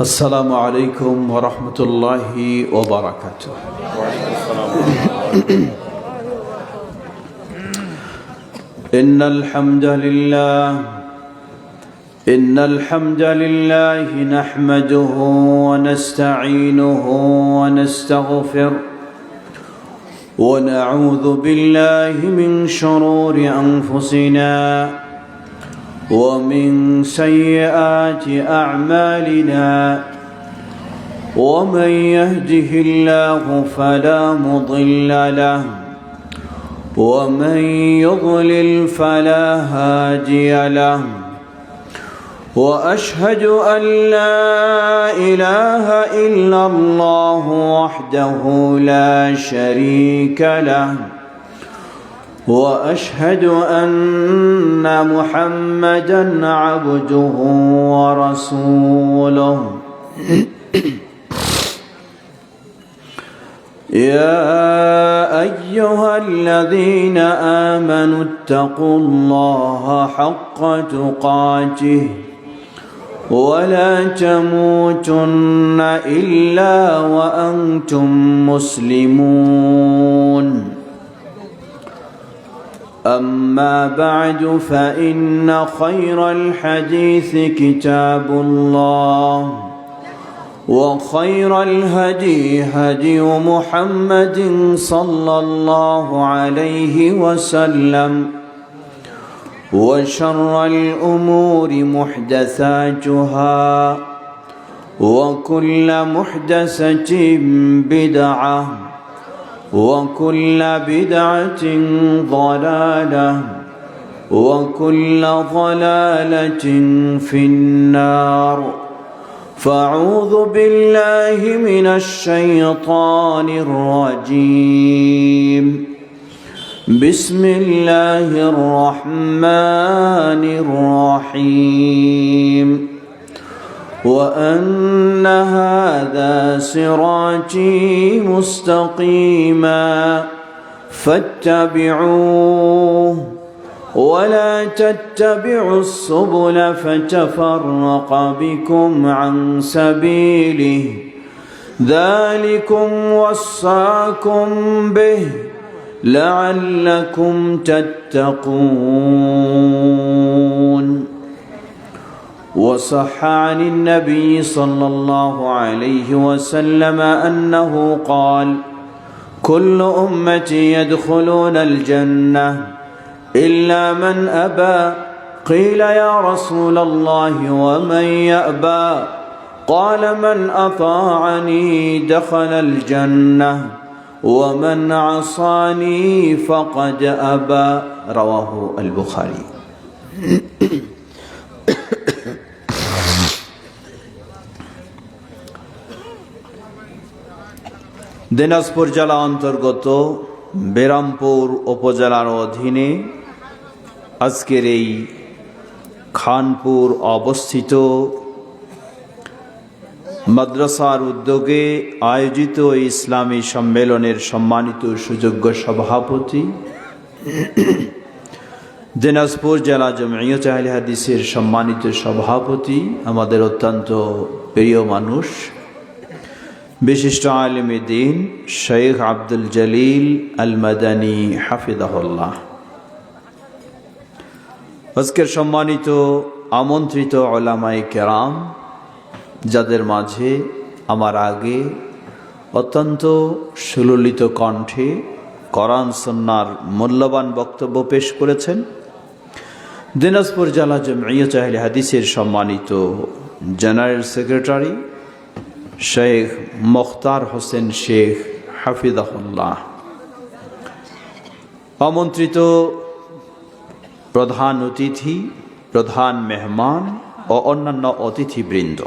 আসসালামু আলাইকুম ওয়া রাহমাতুল্লাহি ওয়া বারাকাতুহু। ইন্নাল হামদালিল্লাহি নাহমাদুহু ওয়া নাস্তাঈনুহু ওয়া নাস্তাগফিরুহ ওয়া নাউযু বিল্লাহি মিন শুরুরি আনফুসিনা ومن سيئات أعمالنا ومن يهده الله فلا مضل له ومن يضلل فلا هادي له وأشهد أن لا إله إلا الله وحده لا شريك له وأشهد أن محمدًا عبده ورسوله يا أيها الذين آمنوا اتقوا الله حق تقاته ولا تموتن إلا وأنتم مسلمون أما بعد فإن خير الحديث كتاب الله وخير الهدي هدي محمد صلى الله عليه وسلم وشر الأمور محدثاتها وكل محدثة بدعة وكل بدعة ضلالة وكل ضلالة في النار فأعوذ بالله من الشيطان الرجيم بسم الله الرحمن الرحيم وأن هذا صراطي مستقيما فاتبعوه ولا تتبعوا السبل فتفرق بكم عن سبيله ذلكم وصاكم به لعلكم تتقون وصح عن النبي صلى الله عليه وسلم أنه قال كل أمتي يدخلون الجنة إلا من أبى قيل يا رسول الله ومن يأبى قال من أطاعني دخل الجنة ومن عصاني فقد أبى رواه البخاري দিনাজপুর জেলা অন্তর্গত বেরামপুর উপজেলার অধীনে আজকের এই খানপুর অবস্থিত মাদ্রাসার উদ্যোগে আয়োজিত ইসলামী সম্মেলনের সম্মানিত সুযোগ্য সভাপতি, দিনাজপুর জেলা জমিয়ত আহলে হাদিসের সম্মানিত সভাপতি, আমাদের অত্যন্ত প্রিয় মানুষ, বিশিষ্ট আলেমে দ্বীন শেখ আব্দুল জলিল আল মাদানী হাফিজাহুল্লাহ, আজকের সম্মানিত আমন্ত্রিত উলামায়ে কেরাম, যাদের মাঝে আমার আগে অত্যন্ত সুললিত কণ্ঠে কোরআন সুন্নাহর মূল্যবান বক্তব্য পেশ করেছেন দিনাজপুর জেলা জমিয়ত আহলে হাদিসের সম্মানিত জেনারেল সেক্রেটারি শেখ মুখতার হোসেন শেখ হাফিজাহুল্লাহ, আমন্ত্রিত প্রধান অতিথি, প্রধান মেহমান ও অন্যান্য অতিথিবৃন্দ,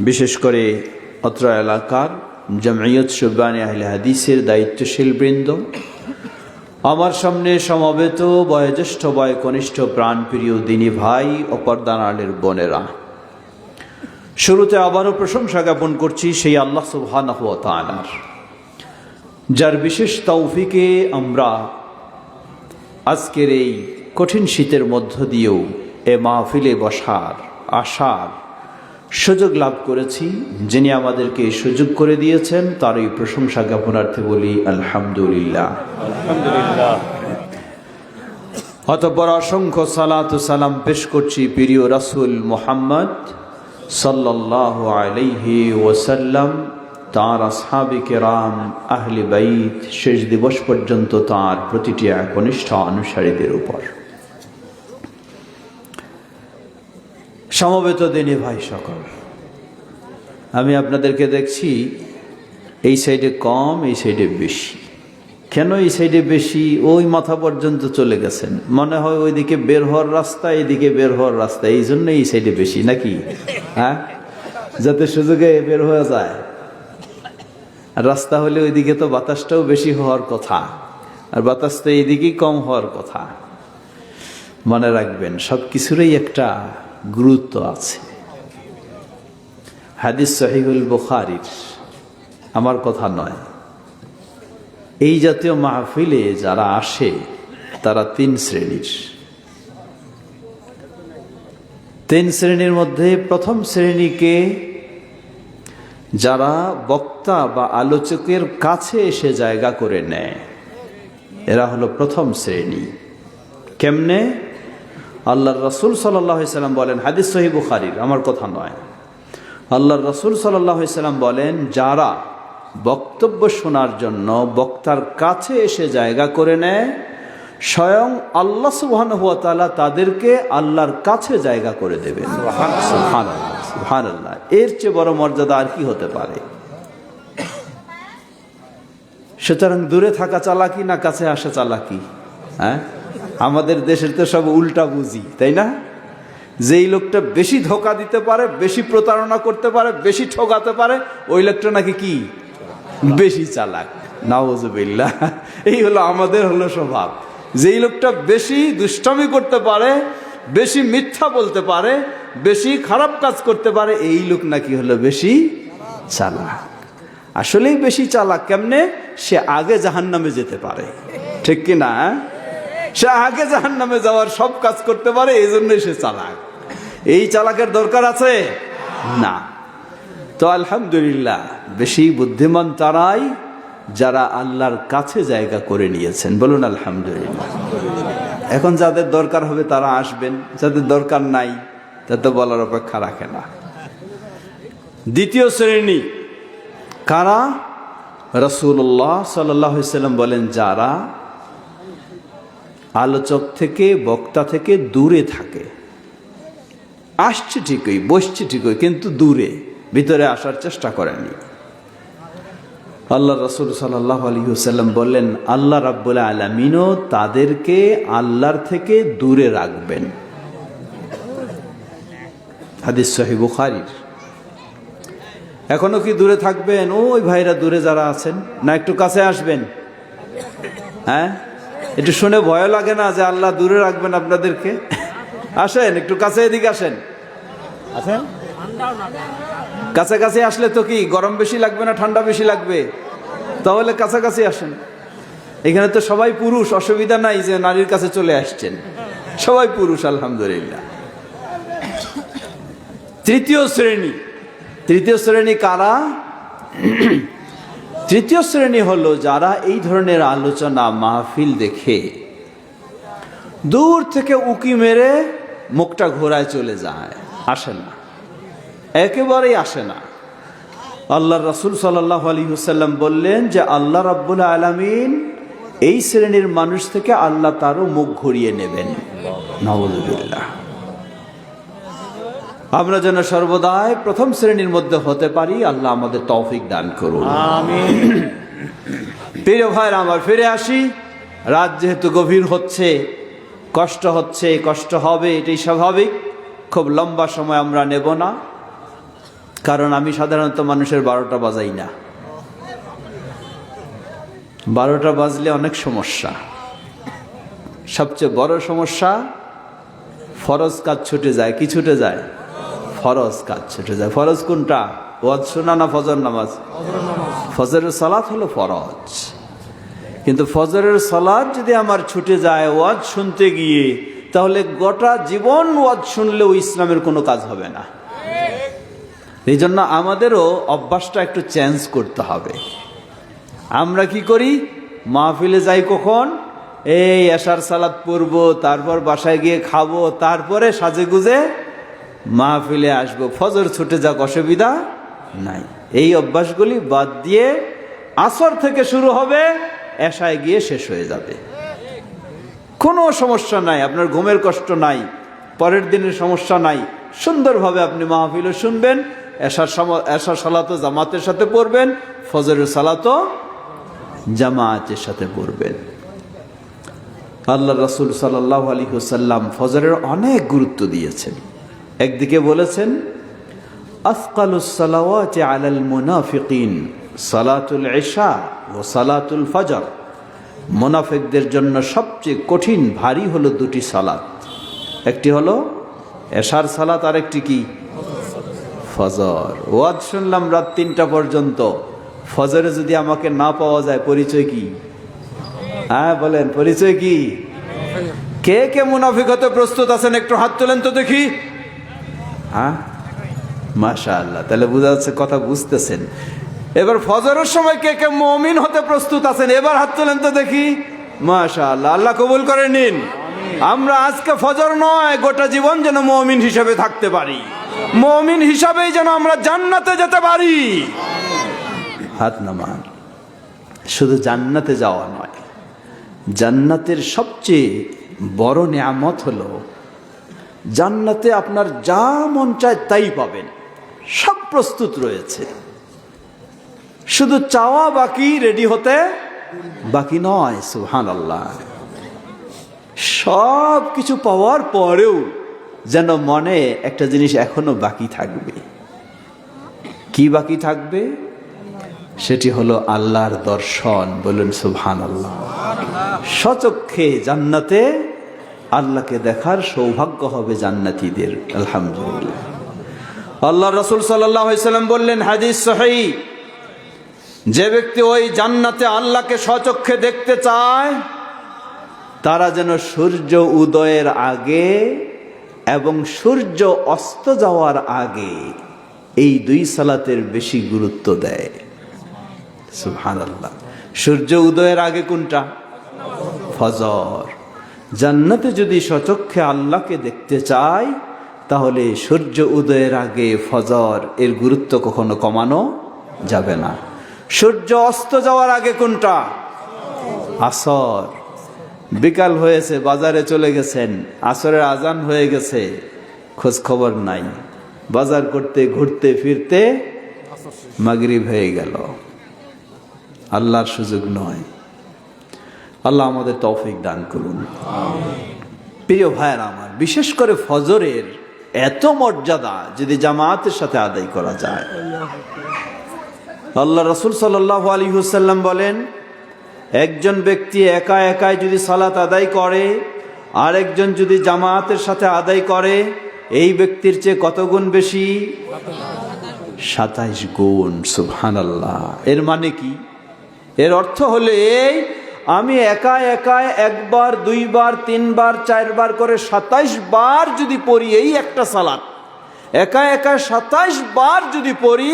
বিশেষ করে অত্র এলাকার জমিয়ত শুবানে আহলে হাদিসের দায়িত্বশীল বৃন্দ, আমার সামনে সমবেত বয়োজ্যেষ্ঠ বয়কনিষ্ঠ প্রাণপ্রিয় দিনী ভাই ও পর্দার আড়ালের বোনেরা, শুরুতে আবারও প্রশংসা জ্ঞাপন করছি সেই আল্লাহ সুবহানাহু ওয়া তাআলার, যার বিশেষ তৌফিকে আমরা আজকের এই কঠিন শীতের মধ্য দিয়েও এ মাহফিলে বসার আশার সুযোগ লাভ করেছি। যিনি আমাদেরকে এই সুযোগ করে দিয়েছেন তার এই প্রশংসা জ্ঞাপনার্থে বলি আলহামদুলিল্লাহ। অতঃপর অসংখ্য সালাত ও সালাম পেশ করছি প্রিয় রাসূল মুহাম্মদ সাল্লাল্লাহু আলাইহি ওয়াসাল্লাম, তাঁর আসহাবে কেরাম, আহলে বাইত, শেষ দিবস পর্যন্ত তাঁর প্রতিটি একনিষ্ঠ অনুসারীদের উপর। সমবেত দিনী ভাই সকল, আমি আপনাদেরকে দেখছি এই সাইডে কম, এই সাইডে বেশি। কেন এই সাইডে বেশি? ওই মাথা পর্যন্ত চলে গেছেন, মনে হয় ওইদিকে বের হওয়ার রাস্তা, এইদিকে বের হওয়ার রাস্তা, এই জন্য এই সাইডে বেশি নাকি? হ্যাঁ, যাতে সুযোগে বের হয়ে যায়। রাস্তা হলে ওইদিকে তো বাতাসটাও বেশি হওয়ার কথা, আর বাতাস তো এইদিকেই কম হওয়ার কথা। মনে রাখবেন, সব কিছুরই একটা গুরুত্ব আছে। হাদিস সহিহুল বুখারীর, আমার কথা নয়। এই জাতীয় মাহফিলে যারা আসে তারা তিন শ্রেণীর মধ্যে প্রথম শ্রেণীকে যারা বক্তা বা আলোচকের কাছে এসে জায়গা করে নেয়, এরা হলো প্রথম শ্রেণী। কেমনে? আল্লাহর রাসূল সাল্লাল্লাহু আলাইহি সাল্লাম বলেন, হাদিস সহিহ বুখারীর, আমার কথা নয়। আল্লাহর রাসূল সাল্লাল্লাহু আলাইহি সাল্লাম বলেন, যারা বক্তব্য শোনার জন্য বক্তার কাছে এসে জায়গা করে নেয়, স্বয়ং আল্লাহ সুবহানাহু ওয়া তাআলা তাদেরকে আল্লাহর কাছে জায়গা করে দেবেন। সুবহানাল্লাহ, সুবহানাল্লাহ। এর চেয়ে বড় মর্যাদা আর কি হতে পারে? সুতরাং দূরে থাকা চালাকি না কাছে আসা চালাকি? হ্যাঁ, আমাদের দেশের তো সব উল্টা বুঝি, তাই না? যেই লোকটা বেশি ধোঁকা দিতে পারে, বেশি প্রতারণা করতে পারে, বেশি ঠকাতে পারে, ওই লোকটা নাকি কি বেশি চালাক। নাউযুবিল্লাহ। এই হলো আমাদের স্বভাব। যেই লোকটা বেশি দুষ্টামি করতে পারে, বেশি মিথ্যা বলতে পারে, বেশি খারাপ কাজ করতে পারে, এই লোক নাকি হলো বেশি চালাক। আসলেই বেশি চালাক কেমনে? সে আগে জাহান্নামে যেতে পারে, ঠিক কি না? সে আগে জাহান্নামে যাওয়ার সব কাজ করতে পারে, এই জন্যই সে চালাক। এই চালাকের দরকার আছে না। তো আলহামদুলিল্লাহ, বেশি বুদ্ধিমান তারাই যারা আল্লাহর কাছে জায়গা করে নিয়েছেন। বলুন আলহামদুলিল্লাহ। এখন যাদের দরকার হবে তারা আসবেন, যাদের দরকার নাই তাদের বলার অপেক্ষা রাখে না। দ্বিতীয় শ্রেণী কারা? রাসূলুল্লাহ সাল্লাল্লাহু আলাইহি ওয়াসাল্লাম বলেন, যারা আলোচক থেকে, বক্তা থেকে দূরে থাকে। আসছে ঠিকই, বসছে ঠিকই, কিন্তু দূরে, ভিতরে আসার চেষ্টা করেনি। আল্লাহ রাসূল সাল্লাল্লাহু আলাইহি ওয়াসাল্লাম বললেন, আল্লাহ রাব্বুল আলামিনও তাদেরকে আল্লাহর থেকে দূরে রাখবেন। হাদিস সহিহ বুখারীর। এখনো কি দূরে থাকবেন? ওই ভাইরা দূরে যারা আছেন, না একটু কাছে আসবেন? হ্যাঁ, একটু শুনে ভয় লাগে না যে আল্লাহ দূরে রাখবেন আপনাদেরকে? আসেন একটু কাছে, এদিকে আসেন। আসেন, কাছাকাছি আসলে তো কি গরম বেশি লাগবে না ঠান্ডা বেশি লাগবে? তাহলে কাছাকাছি আসেন। এখানে তো সবাই পুরুষ, অসুবিধা নাই যে নারীর কাছে চলে আসছেন, সবাই পুরুষ আলহামদুলিল্লাহ। তৃতীয় শ্রেণী কারা? তৃতীয় শ্রেণী হলো যারা এই ধরনের আলোচনা মাহফিল দেখে দূর থেকে উকি মেরে মুখটা ঘোরায় চলে যায়, আসে না, একেবারেই আসে না। আল্লাহর রাসূল সাল্লাল্লাহু আলাইহি ওয়াসাল্লাম বললেন যে আল্লাহ রাব্বুল আলামিন এই শ্রেণীর মানুষ থেকে আল্লাহ তারও মুখ ঘুরিয়ে নেবেন। নাউযুবিল্লাহ। আমরা যেন সর্বদাই প্রথম শ্রেণীর মধ্যে হতে পারি, আল্লাহ আমাদের তৌফিক দান করুন, আমিন। প্রিয় ভাইরা আমার, ফিরে আসি। রাত যেহেতু গভীর হচ্ছে, কষ্ট হচ্ছে, কষ্ট হবে, এটাই স্বাভাবিক। খুব লম্বা সময় আমরা নেব না, কারণ আমি সাধারণত মানুষের 12টা বাজাই না। 12টা বাজলে অনেক সমস্যা। সবচেয়ে বড় সমস্যা, ফরজ কাজ ছুটে যায়। কি ছুটে যায়? ফরজ কাজ ছুটে যায়। ফরজ কোনটা? ওয়াজ শোনা না ফজর নামাজ? ফজরের সালাত হলো ফরজ। কিন্তু ফজরের সালাত যদি আমার ছুটে যায় ওয়াজ শুনতে গিয়ে, তাহলে গোটা জীবন ওয়াজ শুনলেও ইসলামের কোনো কাজ হবে না। এই জন্য আমাদেরও অভ্যাসটা একটু চেঞ্জ করতে হবে। আমরা কি করি, মাহফিলে যাই কখন, এই এশার সালাত পড়বো, তারপর বাসায় গিয়ে খাবো, তারপরে সাজে গুজে মাহফিলে আসবো, ফজর ছুটে যাক, অসুবিধা নাই। এই অভ্যাসগুলি বাদ দিয়ে আসর থেকে শুরু হবে, এশায় গিয়ে শেষ হয়ে যাবে, কোনো সমস্যা নাই। আপনার ঘুমের কষ্ট নাই, পরের দিনের সমস্যা নাই, সুন্দরভাবে আপনি মাহফিলও শুনবেন, এশার সালাতও জামাতের সাথে পড়বেন, ফজরের সালাতও জামাতের সাথে পড়বেন। আল্লাহ রাসূল সাল্লাল্লাহু আলাইহি ওয়াসাল্লাম ফজরের অনেক গুরুত্ব দিয়েছেন। একদিকে বলেছেন, আসকালুস সালাওয়াতি আলাল মুনাফিকিন সালাতুল ইশা ওয়া সালাতুল ফজর। মুনাফিকদের জন্য সবচেয়ে কঠিন ভারী হলো দুটি সালাত, একটি হলো এশার সালাত, আর একটি কি ফজর। ওয়াজ শুনলাম রাত 3টা পর্যন্ত, ফজরে যদি আমাকে না পাওয়া যায়, পরিচয় কি? হ্যাঁ বলেন, পরিচয় কি? কে কে মুনাফিক হতে প্রস্তুত আছেন একটু হাত তোলেন তো দেখি। হ্যাঁ, মাশাআল্লাহ, তাহলে বোঝা যাচ্ছে কথা বুঝতেছেন। এবার ফজরের সময় কে কে মুমিন হতে প্রস্তুত আছেন, এবার হাত তোলেন তো দেখি। মাশাআল্লাহ, আল্লাহ কবুল করে নিন। আমরা আজকে ফজর নয়, গোটা জীবন যেন মুমিন হিসেবে থাকতে পারি, মুমিন হিসাবেই যেন আমরা জান্নাতে যেতে পারি। হাত নামান। শুধু জান্নাতে যাওয়া নয়, জান্নাতের সবচেয়ে বড় নিয়ামত হলো জান্নাতে আপনার যা মন চায় তাই পাবেন, সব প্রস্তুত রয়েছে, শুধু চাওয়া বাকি, রেডি হতে বাকি নয়। সুবহানাল্লাহ। সব কিছু পাওয়ার পরেও যেন মনে একটা জিনিস এখনো বাকি থাকবে। কি বাকি থাকবে? সেটি হলো আল্লাহর দর্শন। বলুন সুবহানাল্লাহ। স্বচক্ষে জান্নাতে আল্লাহকে দেখার সৌভাগ্য হবে জান্নাতীদের। আলহামদুলিল্লাহ। আল্লাহ রাসূল সাল্লাল্লাহু আলাইহি ওয়াসাল্লাম বললেন, হাদিস সহিহ, যে ব্যক্তি ওই জান্নাতে আল্লাহকে স্বচক্ষে দেখতে চায়, তারা যেন সূর্য উদয়ের আগে এবং সূর্য অস্ত যাওয়ার আগে এই দুই সালাতের বেশি গুরুত্ব দেয়। সুবহানাল্লাহ। সূর্য উদয়ের আগে কোনটা? ফজর। জান্নাতে যদি স্বচক্ষে আল্লাহকে দেখতে চায়, তাহলে সূর্য উদয়ের আগে ফজর এর গুরুত্ব কখনো কমানো যাবে না। সূর্য অস্ত যাওয়ার আগে কোনটা? আসর। বিকাল হয়েছে, বাজারে চলে গেছেন, আসরের আজান হয়ে গেছে, খোঁজ খবর নাই, বাজার করতে ঘুরতে ফিরতে মাগরিব হয়ে গেল। আল্লাহর সুযোগ নয়। আল্লাহ আমাদের তৌফিক দান করুন। প্রিয় ভাইয়েরা আমার, বিশেষ করে ফজরের এত মর্যাদা যদি জামাতের সাথে আদায় করা যায়। আল্লাহ রাসূল সাল্লাল্লাহু আলাইহি ওয়াসাল্লাম বলেন, একজন ব্যক্তি একা একাই যদি সালাত আদায় করে, আর একজন যদি জামাতের সাথে আদায় করে, এই ব্যক্তির চেয়ে কত গুণ বেশি? 27 গুণ। সুবহানাল্লাহ। এর মানে কি? এর অর্থ হলো এই, আমি একা একা একবার, দুইবার, তিনবার, চারবার করে 27 বার যদি পড়ি এই একটা সালাত, একা একা 27 বার যদি পড়ি,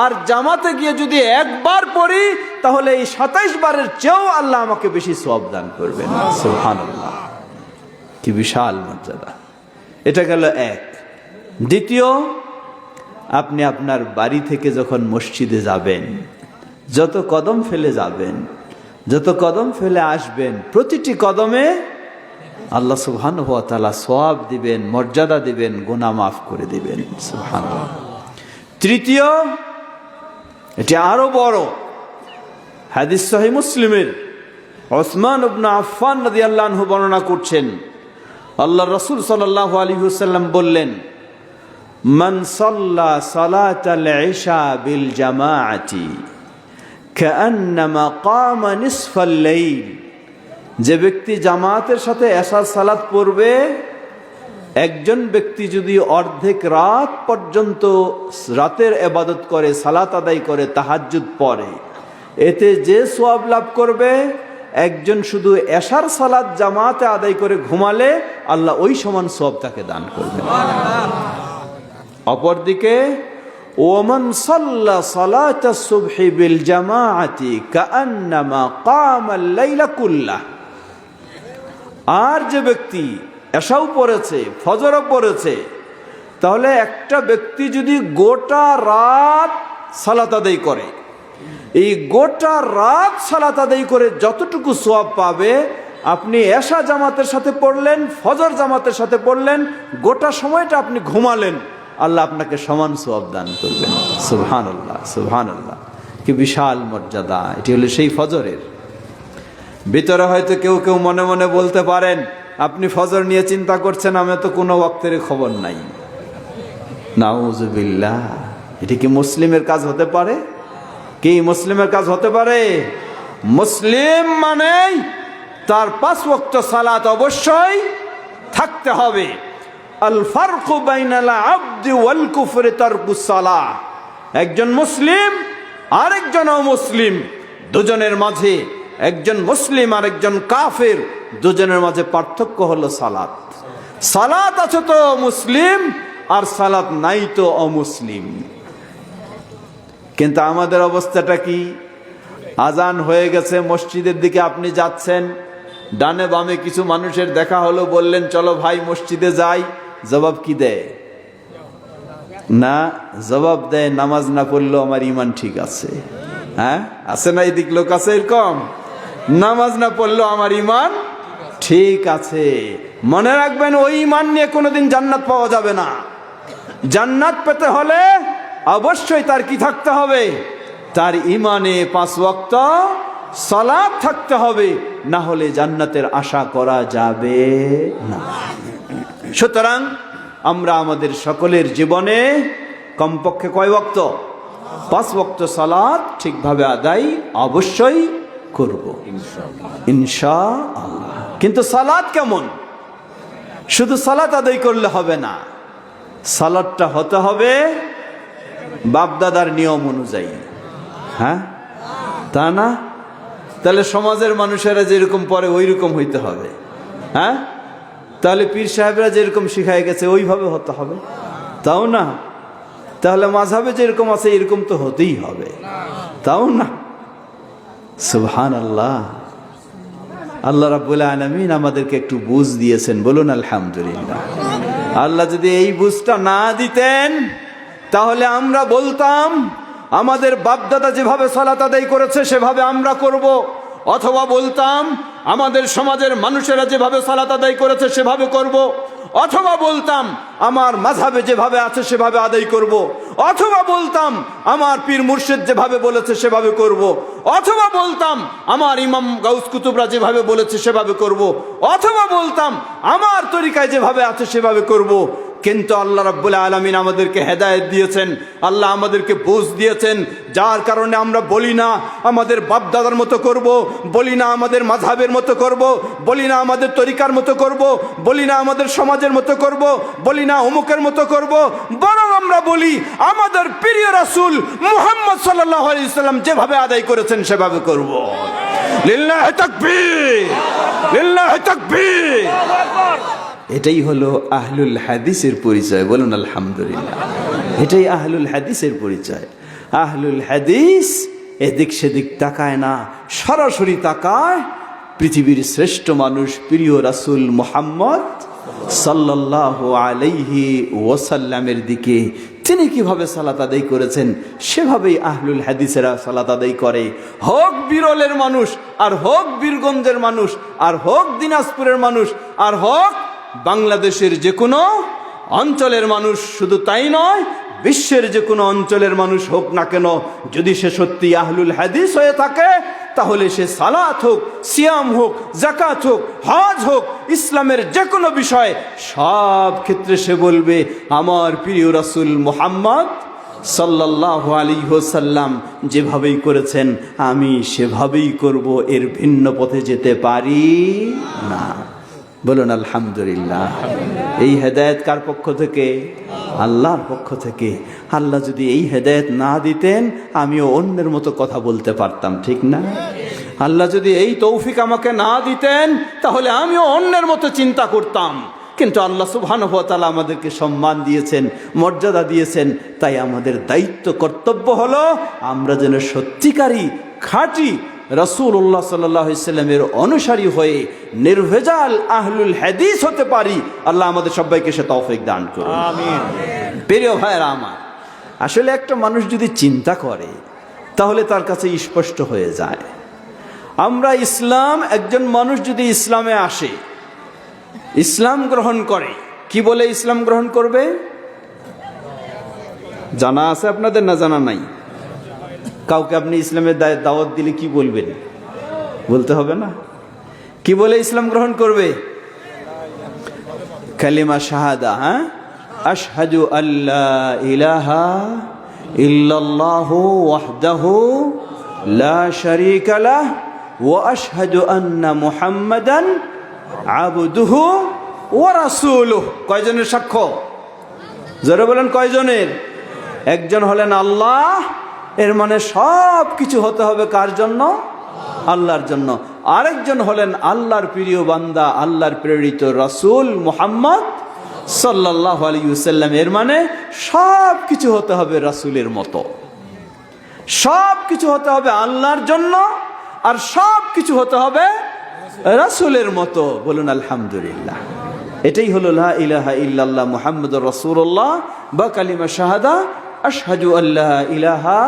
আর জামাতে গিয়ে যদি একবার পড়ি, তাহলে এই 27 বারের চেয়েও আল্লাহ আমাকে বেশি সওয়াব দান করবেন। সুবহানাল্লাহ। কি বিশাল মর্যাদা। এটা গেল এক। দ্বিতীয়, আপনি আপনার বাড়ি থেকে যখন মসজিদে যাবেন, যত কদম ফেলে যাবেন, যত কদম ফেলে আসবেন, প্রতিটি কদমে আল্লাহ সুবহানাহু ওয়া তাআলা সওয়াব দিবেন, মর্যাদা দিবেন, গুনাহ মাফ করে দিবেন। সুবহানাল্লাহ। তৃতীয়, এটি আরো বড়। হাদিস সহিহ মুসলিমের ওসমান ইবনে আফফান রাদিয়াল্লাহু আনহু বর্ণনা করছেন, আল্লাহ রাসূল সাল্লাল্লাহু আলাইহি ওয়াসাল্লাম বললেন, মান সাল্লা সালাতাল ইশা বিল জামাআতি কাআন্নামা কামা নিসফাল লাইল। যে ব্যক্তি জামাতের সাথে এশার সালাত পড়বে, একজন ব্যক্তি যদি অর্ধেক রাত পর্যন্ত রাতের ইবাদত করে, সালাত আদায় করে, তাহাজ্জুদ পড়ে, এতে যে সওয়াব লাভ করবে, একজন শুধু এশার সালাত জামাতে আদায় করে ঘুমালে আল্লাহ ওই সমান সওয়াব তাকে দান করবেন। অপরদিকে ওমান সাল্লা সালাতাস সুবহি বিল জামাআতি কাআন্নামা কামাল লাইলা কুল্লাহ, আর যে ব্যক্তি এশাও পড়েছে ফজরও পড়েছে, তাহলে একটা ব্যক্তি যদি গোটা রাত সালাত আদায় করে, এই গোটা রাত সালাত আদায় করে যতটুকু সওয়াব পাবে, আপনি এশা জামাতের সাথে পড়লেন, ফজর জামাতের সাথে পড়লেন, গোটা সময়টা আপনি ঘুমালেন, আল্লাহ আপনাকে সমান সওয়াব দান করবেন। সুবহানাল্লাহ, সুবহানাল্লাহ, কি বিশাল মর্যাদা! এটি হলো সেই ফজরের। ভিতরে হয়তো কেউ কেউ মনে মনে বলতে পারেন, আপনি ফজর নিয়ে চিন্তা করছেন, আমি তো কোনো ওয়াক্তের খবর নাই। নাউজুবিল্লাহ, এটি কি মুসলিমের কাজ হতে পারে? কি মুসলিমের কাজ হতে পারে? মুসলিম মানে তার 5 ওয়াক্ত সালাত অবশ্যই থাকতে হবে। আল ফারকু বাইনাল আবদি ওয়াল কুফরি তারকুস সালাহ। একজন মুসলিম আর একজন অমুসলিম, দুজনের মাঝে, একজন মুসলিম আর একজন কাফের, দুজনের মাঝে পার্থক্য হলো সালাত। সালাত আছে তো মুসলিম, আর সালাত নাই তো অমুসলিম। কিন্তু আমাদের অবস্থাটা কি? আজান হয়ে গেছে, মসজিদের দিকে আপনি যাচ্ছেন, ডানে বামে কিছু মানুষের দেখা হলো, বললেন চলো ভাই মসজিদে যাই। জবাব কি দেয়? না, জবাব দেয় নামাজ না পড়লেও আমার ইমান ঠিক আছে। হ্যাঁ, আছে না এদিক লোক আছে এরকম? নামাজ না পড়লেও আমার ইমান ঠিক আছে। মনে রাখবেন, ওই ইমান নিয়ে কোনোদিন জান্নাত পাওয়া যাবে না। জান্নাত পেতে হলে অবশ্যই তার কি থাকতে হবে? তার ইমানে 5 ওয়াক্ত সালাত থাকতে হবে, না হলে জান্নাতের আশা করা যাবে না। সুতরাং আমরা আমাদের সকলের জীবনে কমপক্ষে কয় ওয়াক্ত? 5 ওয়াক্ত সালাত ঠিকভাবে আদায় অবশ্যই করব ইনশাআল্লাহ। কিন্তু সালাত কেমন? শুধু সালাত আদায় করলে হবে না, সালাতটা হতে হবে বাপদাদার নিয়ম অনুযায়ী। হ্যাঁ, তা না? তাহলে সমাজের মানুষেরা যেরকম পড়ে ওই রকম হইতে হবে। হ্যাঁ, তাহলে পীর সাহেবরা যেরকম শিখাই গেছে ওইভাবে হতে হবে, তাও না? তাহলে মাযহাবে যেরকম আছে এরকম তো হতেই হবে, তাও না? সুবহানাল্লাহ। আল্লাহ রাব্বুল আলামিন আমাদেরকে একটু বুঝ দিয়েছেন, বলুন আলহামদুলিল্লাহ। আল্লাহ যদি এই বুঝটা না দিতেন, তাহলে আমরা বলতাম আমাদের বাপদাদা যেভাবে সালাত আদায় করেছে সেভাবে আমরা করব, অথবা বলতাম আমাদের সমাজের মানুষেরা যেভাবে সালাত আদায় করেছে সেভাবে করব, অথবা বলতাম আমার মাযহাবে যেভাবে আছে সেভাবে আদায় করব, অথবা বলতাম আমার পীর মুর্শিদ যেভাবে বলেছে সেভাবে করব, অথবা বলতাম আমার ইমাম গাউস কুতুবরা যেভাবে বলেছে সেভাবে করব, অথবা বলতাম আমার তরিকায় যেভাবে আছে সেভাবে করব। কিন্তু আল্লাহ রাব্বুল আলামিন আমাদেরকে হেদায়েত দিয়েছেন, আল্লাহ আমাদেরকে বুঝ দিয়েছেন, যার কারণে আমরা বলি না আমাদের বাপদাদার মতো করব, বলি না আমাদের মাযহাবের মতো করব, বলি না আমাদের তরিকার মতো করব, বলি না আমাদের সমাজের মতো করব, বলি না অমুকের মতো করব, বরং আমরা বলি আমাদের প্রিয় রাসূল মুহাম্মদ সাল্লাল্লাহু আলাইহি ওয়াসাল্লাম যেভাবে আদায় করেছেন সেভাবে করব। লিল্লাহি তাকবীর, লিল্লাহি তাকবীর। এটাই হলো আহলুল হাদিসের পরিচয়, বলুন আলহামদুলিল্লাহ। এটাই আহলুল হাদিসের পরিচয়। আহলুল হাদিস এদিক সেদিক তাকায় না, সরাসরি তাকায় পৃথিবীর শ্রেষ্ঠ মানুষ প্রিয় রাসূল মুহাম্মদ সাল্লাল্লাহু আলাইহি ওয়াসাল্লামের দিকে। তিনি কিভাবে সালাত আদায় করেছেন সেভাবেই আহলুল হাদিসেরা সালাত আদায় করে। হোক বিরলের মানুষ, আর হোক বীরগঞ্জের মানুষ, আর হোক দিনাজপুরের মানুষ, আর হোক বাংলাদেশের যে কোনো অঞ্চলের মানুষ, শুধু তাই নয় বিশ্বের যে কোনো অঞ্চলের মানুষ হোক না কেন, যদি সে সত্যি আহলুল হাদিস হয়ে থাকে, তাহলে সে সালাত হোক, সিয়াম হোক, যাকাত হোক, হজ হোক, ইসলামের যে কোনো বিষয় সব ক্ষেত্রে সে বলবে আমার প্রিয় রাসূল মুহাম্মদ সাল্লাল্লাহু আলাইহি ওয়াসাল্লাম যেভাবেই করেছেন আমি সেভাবেই করব, এর ভিন্ন পথে যেতে পারি না। বলুন আলহামদুলিল্লাহ। এই হেদায়েত কার পক্ষ থেকে? আল্লাহর পক্ষ থেকে। আল্লাহ যদি এই হেদায়েত না দিতেন আমিও অন্যের মতো কথা বলতে পারতাম, ঠিক না? আল্লাহ যদি এই তৌফিক আমাকে না দিতেন তাহলে আমিও অন্যের মতো চিন্তা করতাম, কিন্তু আল্লাহ সুবহানাহু ওয়া তাআলা আমাদেরকে সম্মান দিয়েছেন, মর্যাদা দিয়েছেন। তাই আমাদের দায়িত্ব কর্তব্য হলো আমরা যেন সত্যিকারী খাঁটি রাসূলুল্লাহ সাল্লাল্লাহু আলাইহি ওয়াসাল্লামের অনুসারী হয়ে নির্ভেজাল আহলুল হাদিস হতে পারি। আল্লাহ আমাদের সবাইকে সে তৌফিক দান করুন, আমিন। প্রিয় ভাইরা আমার, আসলে একটা মানুষ যদি চিন্তা করে তাহলে তার কাছে স্পষ্ট হয়ে যায়, আমরা ইসলাম, একজন মানুষ যদি ইসলামে আসে, ইসলাম গ্রহণ করে, কি বলে ইসলাম গ্রহণ করবে? জানা আছে আপনাদের না জানা নাই? কাউকে আপনি ইসলামের দাওয়াত দিলে কি বলবেন? বলতে হবে না? কি বলে ইসলাম গ্রহণ করবে? কালিমা শাহাদা, হ্যাঁ, আশহাদু আল্লা ইলাহা ইল্লাল্লাহু ওয়াহদাহু লা শারীকা লাহ ওয়া আশহাদু আন্না মুহাম্মাদান আবদুহু ওয়া রাসূলুহু। কয়জনের সাক্ষ্য? জোরে বলেন, কয়জনের? একজন হলেন আল্লাহ, এর মানে সব কিছু হতে হবে কার জন্য? আল্লাহর জন্য। আরেকজন হলেন আল্লাহর প্রিয় বান্দা, আল্লাহর প্রেরিত রাসূল মুহাম্মদ সাল্লাল্লাহু আলাইহি ওয়াসাল্লাম, এর মানে সব কিছু হতে হবে রাসূলের মতো, সব কিছু হতে হবে আল্লাহর জন্য, আর সব কিছু হতে হবে রাসূলের মতো। বলুন আলহামদুলিল্লাহ। এটাই হলো লা ইলাহা ইল্লাল্লাহ মুহাম্মাদুর রাসূলুল্লাহ বা কালিমা শাহাদা আশহাদু আল্লা ইলাহা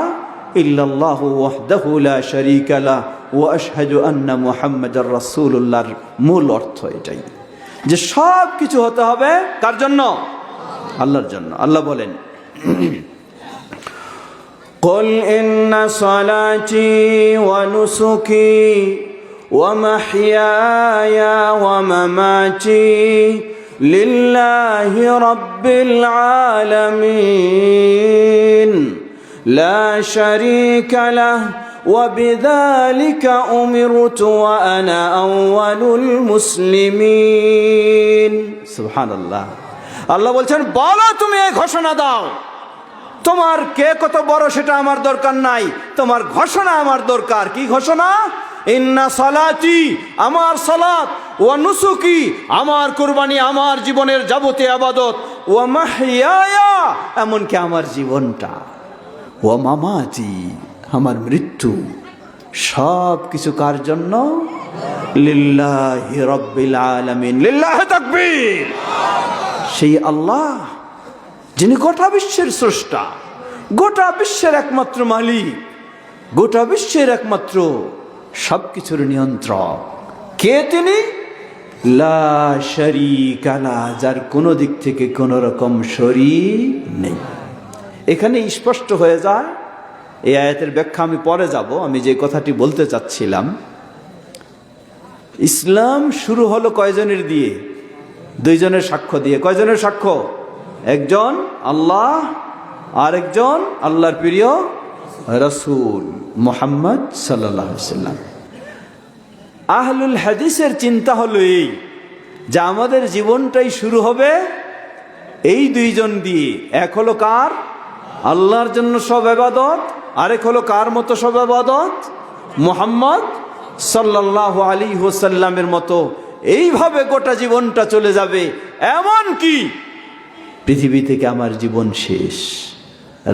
ইল্লাল্লাহু ওয়াহদাহু লা শারীকা লাহ ওয়া আশহাদু আন্না মুহাম্মাদার রাসূলুল্লাহর মূল অর্থ এটাই, যে সব কিছু হতে হবে কার জন্য? আল্লাহর জন্য। আল্লাহ বলেন, কুল ইন্না সালাতি ওয়া নুসুকি ওয়া মাহইয়ায়া ওয়া মামাতি লিল্লাহি রাব্বিল আলামিন লা শারীকা লাহু ওয়া বিযালিকা উমিরতু ওয়া আনা আউয়ালুল মুসলিমিন। সুবহানাল্লাহ। আল্লাহ বলছেন, বলো, তুমি এই ঘোষণা দাও, তোমার কে কত বড় সেটা আমার দরকার নাই, তোমার ঘোষণা আমার দরকার। কি ঘোষণা? ইন্না সালাতি, আমার সালাত, ওয়া নুসুকি, আমার কুরবানি, আমার জীবনের যাবতীয় ইবাদত, ওয়া মাহইয়ায়া, এমনকি আমার জীবনটা, ওয়া মামাতি, আমার মৃত্যু, সব কিছু কার জন্য? লিল্লাহি রাব্বিল আলামিন। লিল্লাহি তাকবীর। সেই আল্লাহ যিনি গোটা বিশ্বের স্রষ্টা, গোটা বিশ্বের একমাত্র মালিক, গোটা বিশ্বের একমাত্র সবকিছুর নিয়ন্ত্রক। কে তিনি? লা শারীকা লাহ, যার কোনো দিক থেকে কোনো রকম শরীক নেই। এখানে স্পষ্ট হয়ে যায়, এই আয়াতের ব্যাখ্যা আমি পরে যাব। আমি যে কথাটি বলতে চাচ্ছিলাম, ইসলাম শুরু হলো কয়জনের দিয়ে? দুইজনের সাক্ষ্য দিয়ে। কয়জনের সাক্ষ্য? একজন আল্লাহ, আর একজন আল্লাহর প্রিয় রাসূল মুহাম্মদ সাল্লাল্লাহু আলাইহি ওয়াসাল্লাম। আহলুল হাদিসের চিন্তা হলো এই, যে আমাদের জীবনটাই শুরু হবে এই দুইজন দিয়ে। এক হলো কার? আল্লাহর জন্য সব ইবাদত, আরেক হলো কার মতো সব ইবাদত? মুহাম্মদ সাল্লাল্লাহু আলাইহি ওয়াসাল্লামের মতো। এইভাবে গোটা জীবনটা চলে যাবে। এমন কি পৃথিবী থেকে আমার জীবন শেষ,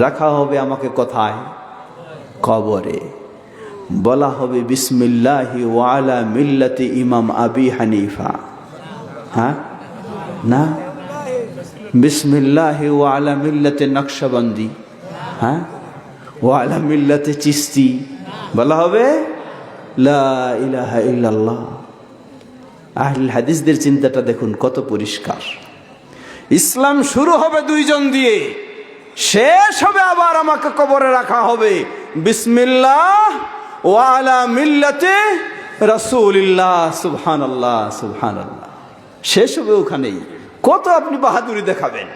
রাখা হবে আমাকে কোথায়? কবরে। বলা হবে বিসমিল্লাহি ওয়া আলা মিল্লাতি ইমাম আবি হানিফা। হ্যাঁ না, বিসমিল্লাহি ওয়া আলা মিল্লাতি নকশবন্দি, হ্যাঁ, ওয়া আলা মিল্লাতি চিশতি। বলা হবে লা ইলাহা ইল্লাল্লাহ। আহলুল হাদিসদের চিন্তাটা দেখুন কত পরিষ্কার। ইসলাম শুরু হবে দুইজন দিয়ে, শেষ হবে আবার আমাকে কবরে রাখা হবে বিসমিল্লাহ ওয়া আলা মিল্লাতি রাসূলিল্লাহ। সুবহানাল্লাহ, সুবহানাল্লাহ। শেষ হবে ওখানেই। কত আপনি বাহাদুরি দেখাবেন,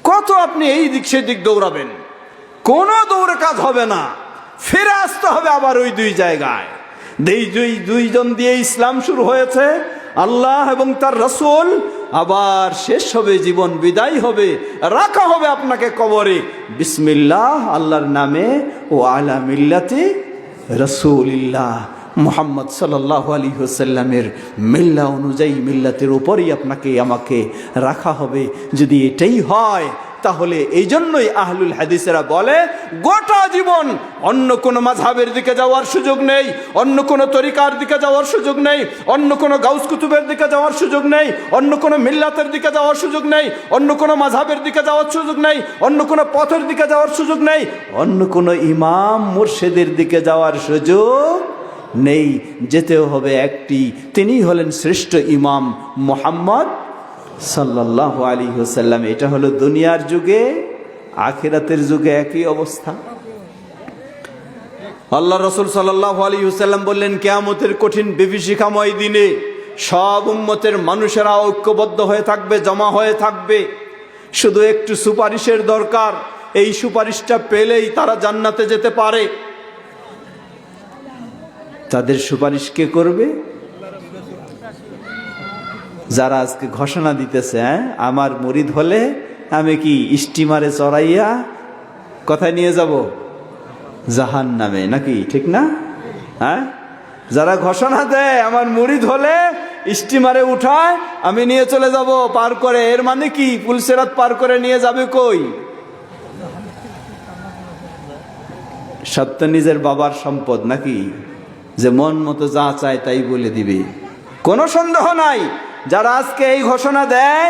কত আপনি এই দিক সেদিক দৌড়াবেন, কোনো দৌড়ে কাজ হবে না। ফিরে আসতে হবে আবার ওই দুই জায়গায়। দুইজন দিয়ে ইসলাম শুরু হয়েছে, আল্লাহ এবং তার রাসূল। আবার শেষ হবে, জীবন বিদায় হবে, রাখা হবে আপনাকে কবরে বিসমিল্লাহ, আল্লাহর নামে, ও আলা মিল্লাতি রাসূলিল্লাহ, মুহাম্মদ সাল্লাল্লাহু আলাইহি ওয়াসাল্লামের মিল্লা অনুযায়ী মিল্লাতের উপরই আপনাকে আমাকে রাখা হবে। যদি এটাই হয় তাহলে এই জন্যই আহলুল হাদিসেরা বলে গোটা জীবন অন্য কোনো মাযহাবের দিকে যাওয়ার সুযোগ নেই, অন্য কোনো তরিকার দিকে যাওয়ার সুযোগ নেই, অন্য কোনো গাউস কুতুবের দিকে যাওয়ার সুযোগ নেই, অন্য কোনো মিল্লাতের দিকে যাওয়ার সুযোগ নেই, অন্য কোনো মাযহাবের দিকে যাওয়ার সুযোগ নেই, অন্য কোনো পথের দিকে যাওয়ার সুযোগ নেই, অন্য কোনো ইমাম মুর্শিদের দিকে যাওয়ার সুযোগ নেই। যেতেও হবে একটি, তিনিই হলেন শ্রেষ্ঠ ইমাম মুহাম্মদ সাল্লাল্লাহু আলাইহি ওয়াসাল্লাম। এটা হলো দুনিয়ার যুগে, আখিরাতের যুগে একই অবস্থা। আল্লাহ রাসূল সাল্লাল্লাহু আলাইহি ওয়াসাল্লাম বললেন, কিয়ামতের কঠিন বিভীষিকাময় দিনে সব উম্মতের মানুষেরা ঐক্যবদ্ধ হয়ে থাকবে, জমা হয়ে থাকবে, শুধু একটু সুপারিশের দরকার। এই সুপারিশটা পেলেই তারা জান্নাতে যেতে পারে। তাদের সুপারিশ কে করবে? যারা আজকে ঘোষণা দিতেছে, আমার মুরিদ হলে আমি কি স্টিমারে চড়াইয়া কোথায় নিয়ে যাব? জাহান্নামে, নাকি ঠিক না? যারা ঘোষণা দেয় আমার মুরিদ হলে স্টিমারে উঠায় আমি নিয়ে চলে যাব পার করে, এর মানে কি পুলসেরাত পার করে নিয়ে যাবে কই? সব তো নিজের বাবার সম্পদ নাকি, যে মন মতো যা চায় তাই বলে দিবে? কোনো সন্দেহ নাই, যারা আজকে এই ঘোষণা দেয়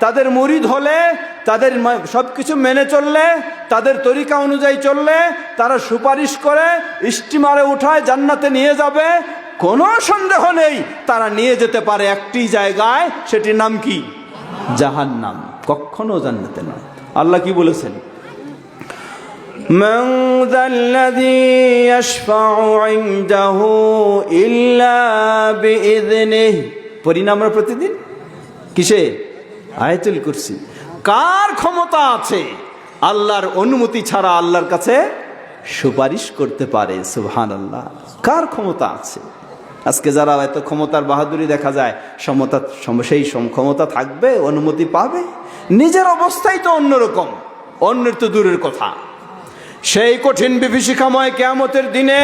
তাদের মুরিদ হলে, তাদের সবকিছু মেনে চললে, তাদের তরিকা অনুযায়ী চললে, তারা সুপারিশ করে স্টিমারে উঠায় জান্নাতে নিয়ে যাবে, কোনো সন্দেহ নেই তারা নিয়ে যেতে পারে একটি জায়গায়, সেটির নাম কি? জাহান্নাম, কখনো জান্নাতে না। আল্লাহ কি বলেছেন? من ذا الذي يشفع عنده إلا بإذنه। পড়ি না আমরা প্রতিদিন, কিসে? আয়াতুল কুরসি। কার ক্ষমতা আছে আল্লাহর অনুমতি ছাড়া আল্লাহর কাছে সুপারিশ করতে পারে? সুবহানাল্লাহ। কার ক্ষমতা আছে? আজকে যারা এত ক্ষমতার বাহাদুরি দেখা যায়, সেই ক্ষমতা থাকবে, অনুমতি পাবে? নিজের অবস্থাই তো অন্যরকম, অন্যের তো দূরের কথা। সেই কঠিন বিভীষিকাময় কিয়ামতের দিনে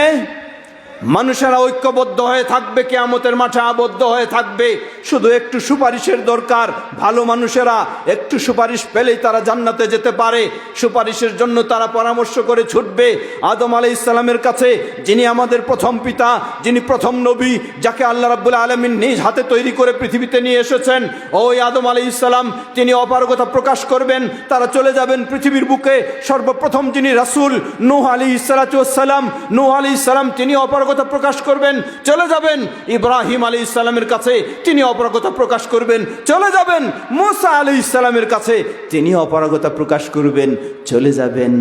মানুষেরা ঐক্যবদ্ধ হয়ে থাকবে, কিয়ামতের মাঠে আবদ্ধ হয়ে থাকবে। শুধু একটু সুপারিশের দরকার। ভালো মানুষেরা একটু সুপারিশ পেলেই তারা জান্নাতে যেতে পারে। সুপারিশের জন্য তারা পরামর্শ করে ছুটবে আদম আলাইহিস সালামের কাছে, যিনি আমাদের প্রথম পিতা, যিনি প্রথম নবী, যাকে আল্লাহ রাব্বুল আলামিন নিজ হাতে তৈরি করে পৃথিবীতে নিয়ে এসেছেন। ওই আদম আলাইহিস সালাম, তিনি অপারগতা প্রকাশ করবেন, তারা চলে যাবেন পৃথিবীর বুকে। সর্বপ্রথম যিনি রাসূল নূহ আলাইহিস সালাতু ওয়াস সালাম, নূহ আলাইহিস সালাম তিনি অপারগতা প্রকাশ করবেন, চলে যাবেন ইব্রাহিম আলাইহিস সালামের কাছে, তিনি অপারগতা প্রকাশ করবেন, চলে যাবেন মুসা আলাইহিস সালামের কাছে, তিনি অপারগতা প্রকাশ করবেন, চলে যাবেন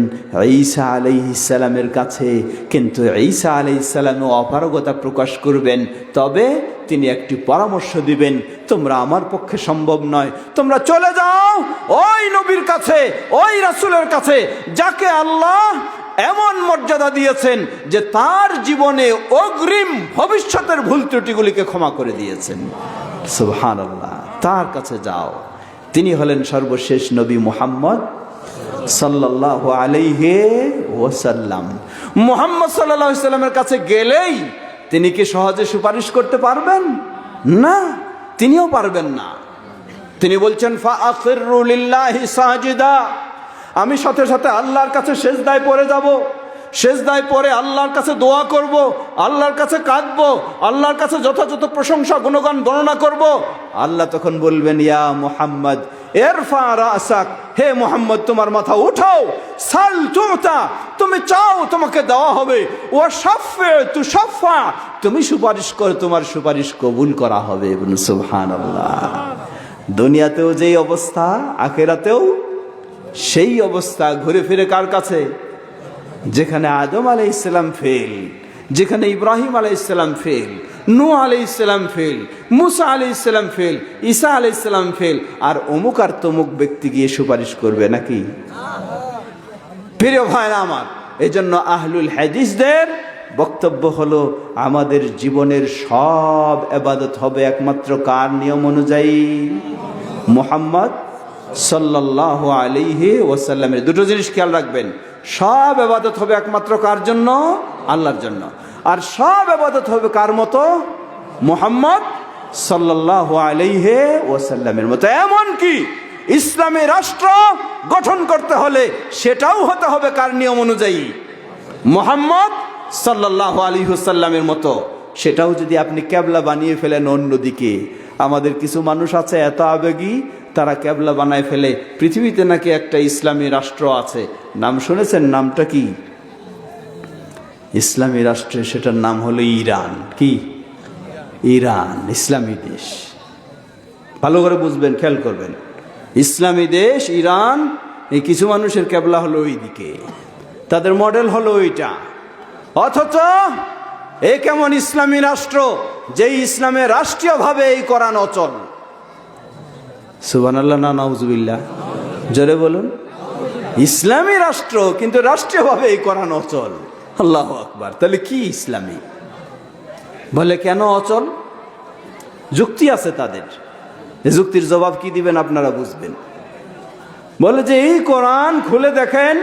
ঈসা আলাইহিস সালামের কাছে, কিন্তু ঈসা আলাইহিস সালামও অপারগতা প্রকাশ করবেন। তবে তিনি একটি পরামর্শ দিবেন, তোমরা আমার পক্ষে সম্ভব নয়, তোমরা চলে যাও ওই নবীর কাছে, ওই রাসূলের কাছে, যাকে আল্লাহ এমন মর্যাদা দিয়েছেন যে তার জীবনে অগ্রিম ভবিষ্যতের ভুল ত্রুটিগুলিকে ক্ষমা করে দিয়েছেন। সুবহানাল্লাহ। তার কাছে যাও, তিনি হলেন সর্বশেষ নবী মুহাম্মদ সাল্লাল্লাহু আলাইহি ওয়াসাল্লাম। মুহাম্মদ সাল্লাল্লাহু আলাইহি ওয়াসাল্লামের কাছে গেলেই তিনি কি সহজে সুপারিশ করতে পারবেন? না, তিনিও পারবেন না। তিনি বলছেন ফাআখিরু লিল্লাহি সাজিদা, আমি সাথে সাথে আল্লাহর কাছে সেজদায় পড়ে যাব, সেজদায় পড়ে আল্লাহর কাছে দোয়া করব, আল্লাহর কাছে কাঁদবো, আল্লাহর কাছে যথাযথ প্রশংসা গুণগান বর্ণনা করব। আল্লাহ তখন বলবেন, ইয়া মুহাম্মদ ইরফা রাসাক, হে মুহাম্মদ তোমার মাথা উঠাও, সাল তুতা, তুমি চাও তোমাকে দেওয়া হবে, ওয়া শাফফি তুশাফফা, তুমি সুপারিশ করো তোমার সুপারিশ কবুল করা হবে। সুবহানাল্লাহ। দুনিয়াতেও যেই অবস্থা, আখিরাতেও সেই অবস্থা। ঘুরে ফিরে কার কাছে? যেখানে আদম আলাইহিস সালাম ফেল, যেখানে ইব্রাহিম আলাইহিস সালাম ফেল, নূহ আলাইহিস সালাম ফেল, মুসা আলাইহিস সালাম ফেল, ঈসা আলাইহিস সালাম ফেল, আর অমুক আর তমুক ব্যক্তি গিয়ে সুপারিশ করবে নাকি? প্রিয় ভাইরা আমার, এই জন্য আহলুল হাদিসদের বক্তব্য হলো আমাদের জীবনের সব ইবাদত হবে একমাত্র কার নিয়ম অনুযায়ী? মুহাম্মদ সাল্লাল্লাহু আলাইহি ওয়াসাল্লামের। দুটো জিনিস খেয়াল রাখবেন, সব ইবাদত হবে একমাত্র কার জন্য? আল্লাহর জন্য। আর সব ইবাদত হবে কার মতো? মুহাম্মদ সাল্লাল্লাহু আলাইহি ওয়াসাল্লামের মতো। এমন কি ইসলামী রাষ্ট্র গঠন করতে হলে সেটাও হতে হবে কার নিয়ম অনুযায়ী? মুহাম্মদ সাল্লাল্লাহু আলাইহি ওয়াসাল্লামের মতো। সেটাও যদি আপনি কেবলা বানিয়ে ফেলেন অন্যদিকে, আমাদের কিছু মানুষ আছে এত আবেগী, তারা কেবলা বানায় ফেলে পৃথিবীতে নাকি একটা ইসলামী রাষ্ট্র আছে। নাম শুনেছেন? নামটা কি? ইসলামী রাষ্ট্রে সেটার নাম হলো ইরান। কি? ইরান ইসলামী দেশ। ভালো করে বুঝবেন, খেয়াল করবেন। ইসলামী দেশ ইরান, এই কিছু মানুষের কেবলা হলো ওই দিকে, তাদের মডেল হলো ওইটা। অথচ এ কেমন ইসলামী রাষ্ট্র যেই ইসলামে রাষ্ট্রীয়ভাবে এই কোরআন অচল। সুবহানাল্লাহ না নাউজুবিল্লাহ? জোরে বলুন। ইসলামী রাষ্ট্র কিন্তু রাষ্ট্রীয়ভাবে এই কোরআন অচল। আল্লাহু আকবার। তাহলে কি ইসলামী? বলে কেন অচল? যুক্তি আছে তাদের। এই যুক্তির জবাব কি দিবেন আপনারা বুঝবেন। বলে যে এই কোরআন খুলে দেখেন,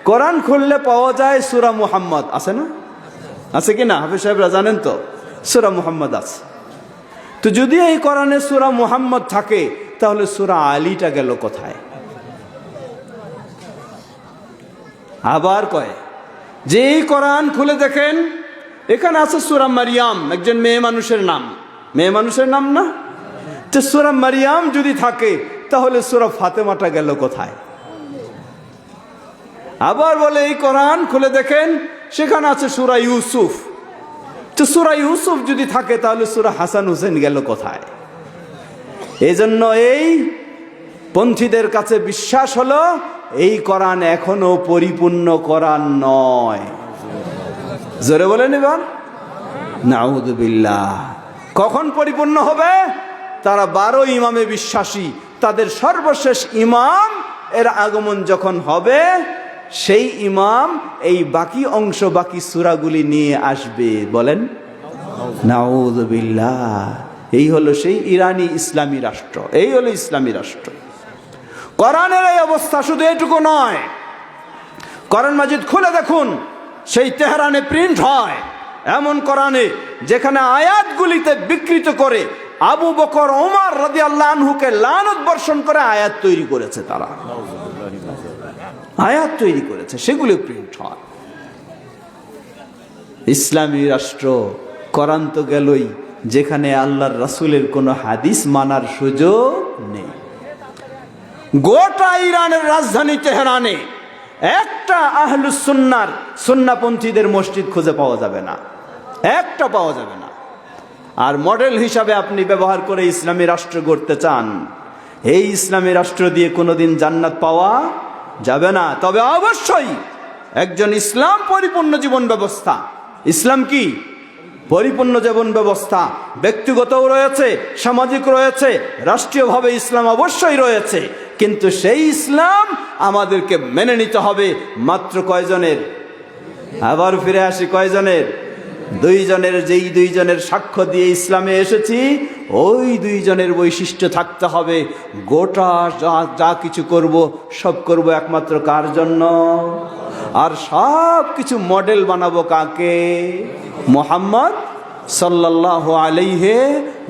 কোরআন খুললে পাওয়া যায় সূরা মুহাম্মদ। আছে না? আছে কি না? হাফেজ সাহেবরা জানেন তো সূরা মুহাম্মদ আছে। তো যদি এই কোরআনে সূরা মুহাম্মদ থাকে তাহলে সূরা আলীটা গেল কোথায়? আবার কয় যে এই কোরআন খুলে দেখেন, এখানে আছে সূরা মারিয়াম, একজন মেয়ে মানুষের নাম। মেয়ে মানুষের নাম না? তো সূরা মারিয়াম যদি থাকে তাহলে সূরা ফাতেমাটা গেল কোথায়? আবার বলে এই কোরআন খুলে দেখেন, সেখানে আছে সূরা ইউসুফ। তো সূরা ইউসুফ যদি থাকে তাহলে সূরা হাসান হুসেন গেল কোথায়? এই জন্য এই পন্থীদের কাছে বিশ্বাস হলো এই কোরআন এখনো পরিপূর্ণ কোরআন নয়। জোরে বলেন এবার নাউযুবিল্লাহ। কখন পরিপূর্ণ হবে? তারা 12 ইমামে বিশ্বাসী, তাদের সর্বশেষ ইমাম এর আগমন যখন হবে, সেই ইমাম এই বাকি অংশ, বাকি সূরাগুলি নিয়ে আসবে। বলেন নাউযুবিল্লাহ। এই হলো সেই ইরানি ইসলামী রাষ্ট্র, এই হলো ইসলামী রাষ্ট্র। কোরআনের এই অবস্থা শুধু এটুকু নয়। কোরআন মাজিদ খুলে দেখুন, সেই তেহরানে প্রিন্ট হয় এমন কোরআনে যেখানে আয়াতগুলিতে বিকৃত করে আবু বকর ওমর রাদিয়াল্লাহু আনহুকে লানত বর্ষণ করে আয়াত তৈরি করেছে। তারা আয়াত তৈরি করেছে, সেগুলো প্রিন্ট হয়। ইসলামী রাষ্ট্র কোরআন তো গেলই, যেখানে আল্লাহর রাসূলের কোনো হাদিস মানার সুযোগ নেই। গোটা ইরানের রাজধানী তেহরানে একটা আহলুস সুন্নাহর সুন্নাহপন্থীদের মসজিদ খুঁজে পাওয়া যাবে না, একটা পাওয়া যাবে না। আর মডেল হিসাবে আপনি ব্যবহার করে ইসলামী রাষ্ট্র গড়তে চান, এই ইসলামী রাষ্ট্র দিয়ে কোনোদিন জান্নাত পাওয়া যাবে না। তবে অবশ্যই একজন ইসলাম পরিপূর্ণ জীবন ব্যবস্থা। ইসলাম কি? পরিপূর্ণ জীবন ব্যবস্থা। ব্যক্তিগতও রয়েছে, সামাজিক রয়েছে, রাষ্ট্রীয়ভাবে ইসলাম অবশ্যই রয়েছে। কিন্তু সেই ইসলাম আমাদেরকে মেনে নিতে হবে মাত্র কয়জনের? আবার ফিরে আসি, কয়জনের? 2 জনের। যেই 2 জনের সাক্ষ্য দিয়ে ইসলামে এসেছি, ওই 2 জনের বৈশিষ্ট্য থাকতে হবে। গোটা যা কিছু করব সব করব একমাত্র কার জন্য? আর সব কিছু মডেল বানাবো কাকে? মুহাম্মদ সাল্লাল্লাহু আলাইহি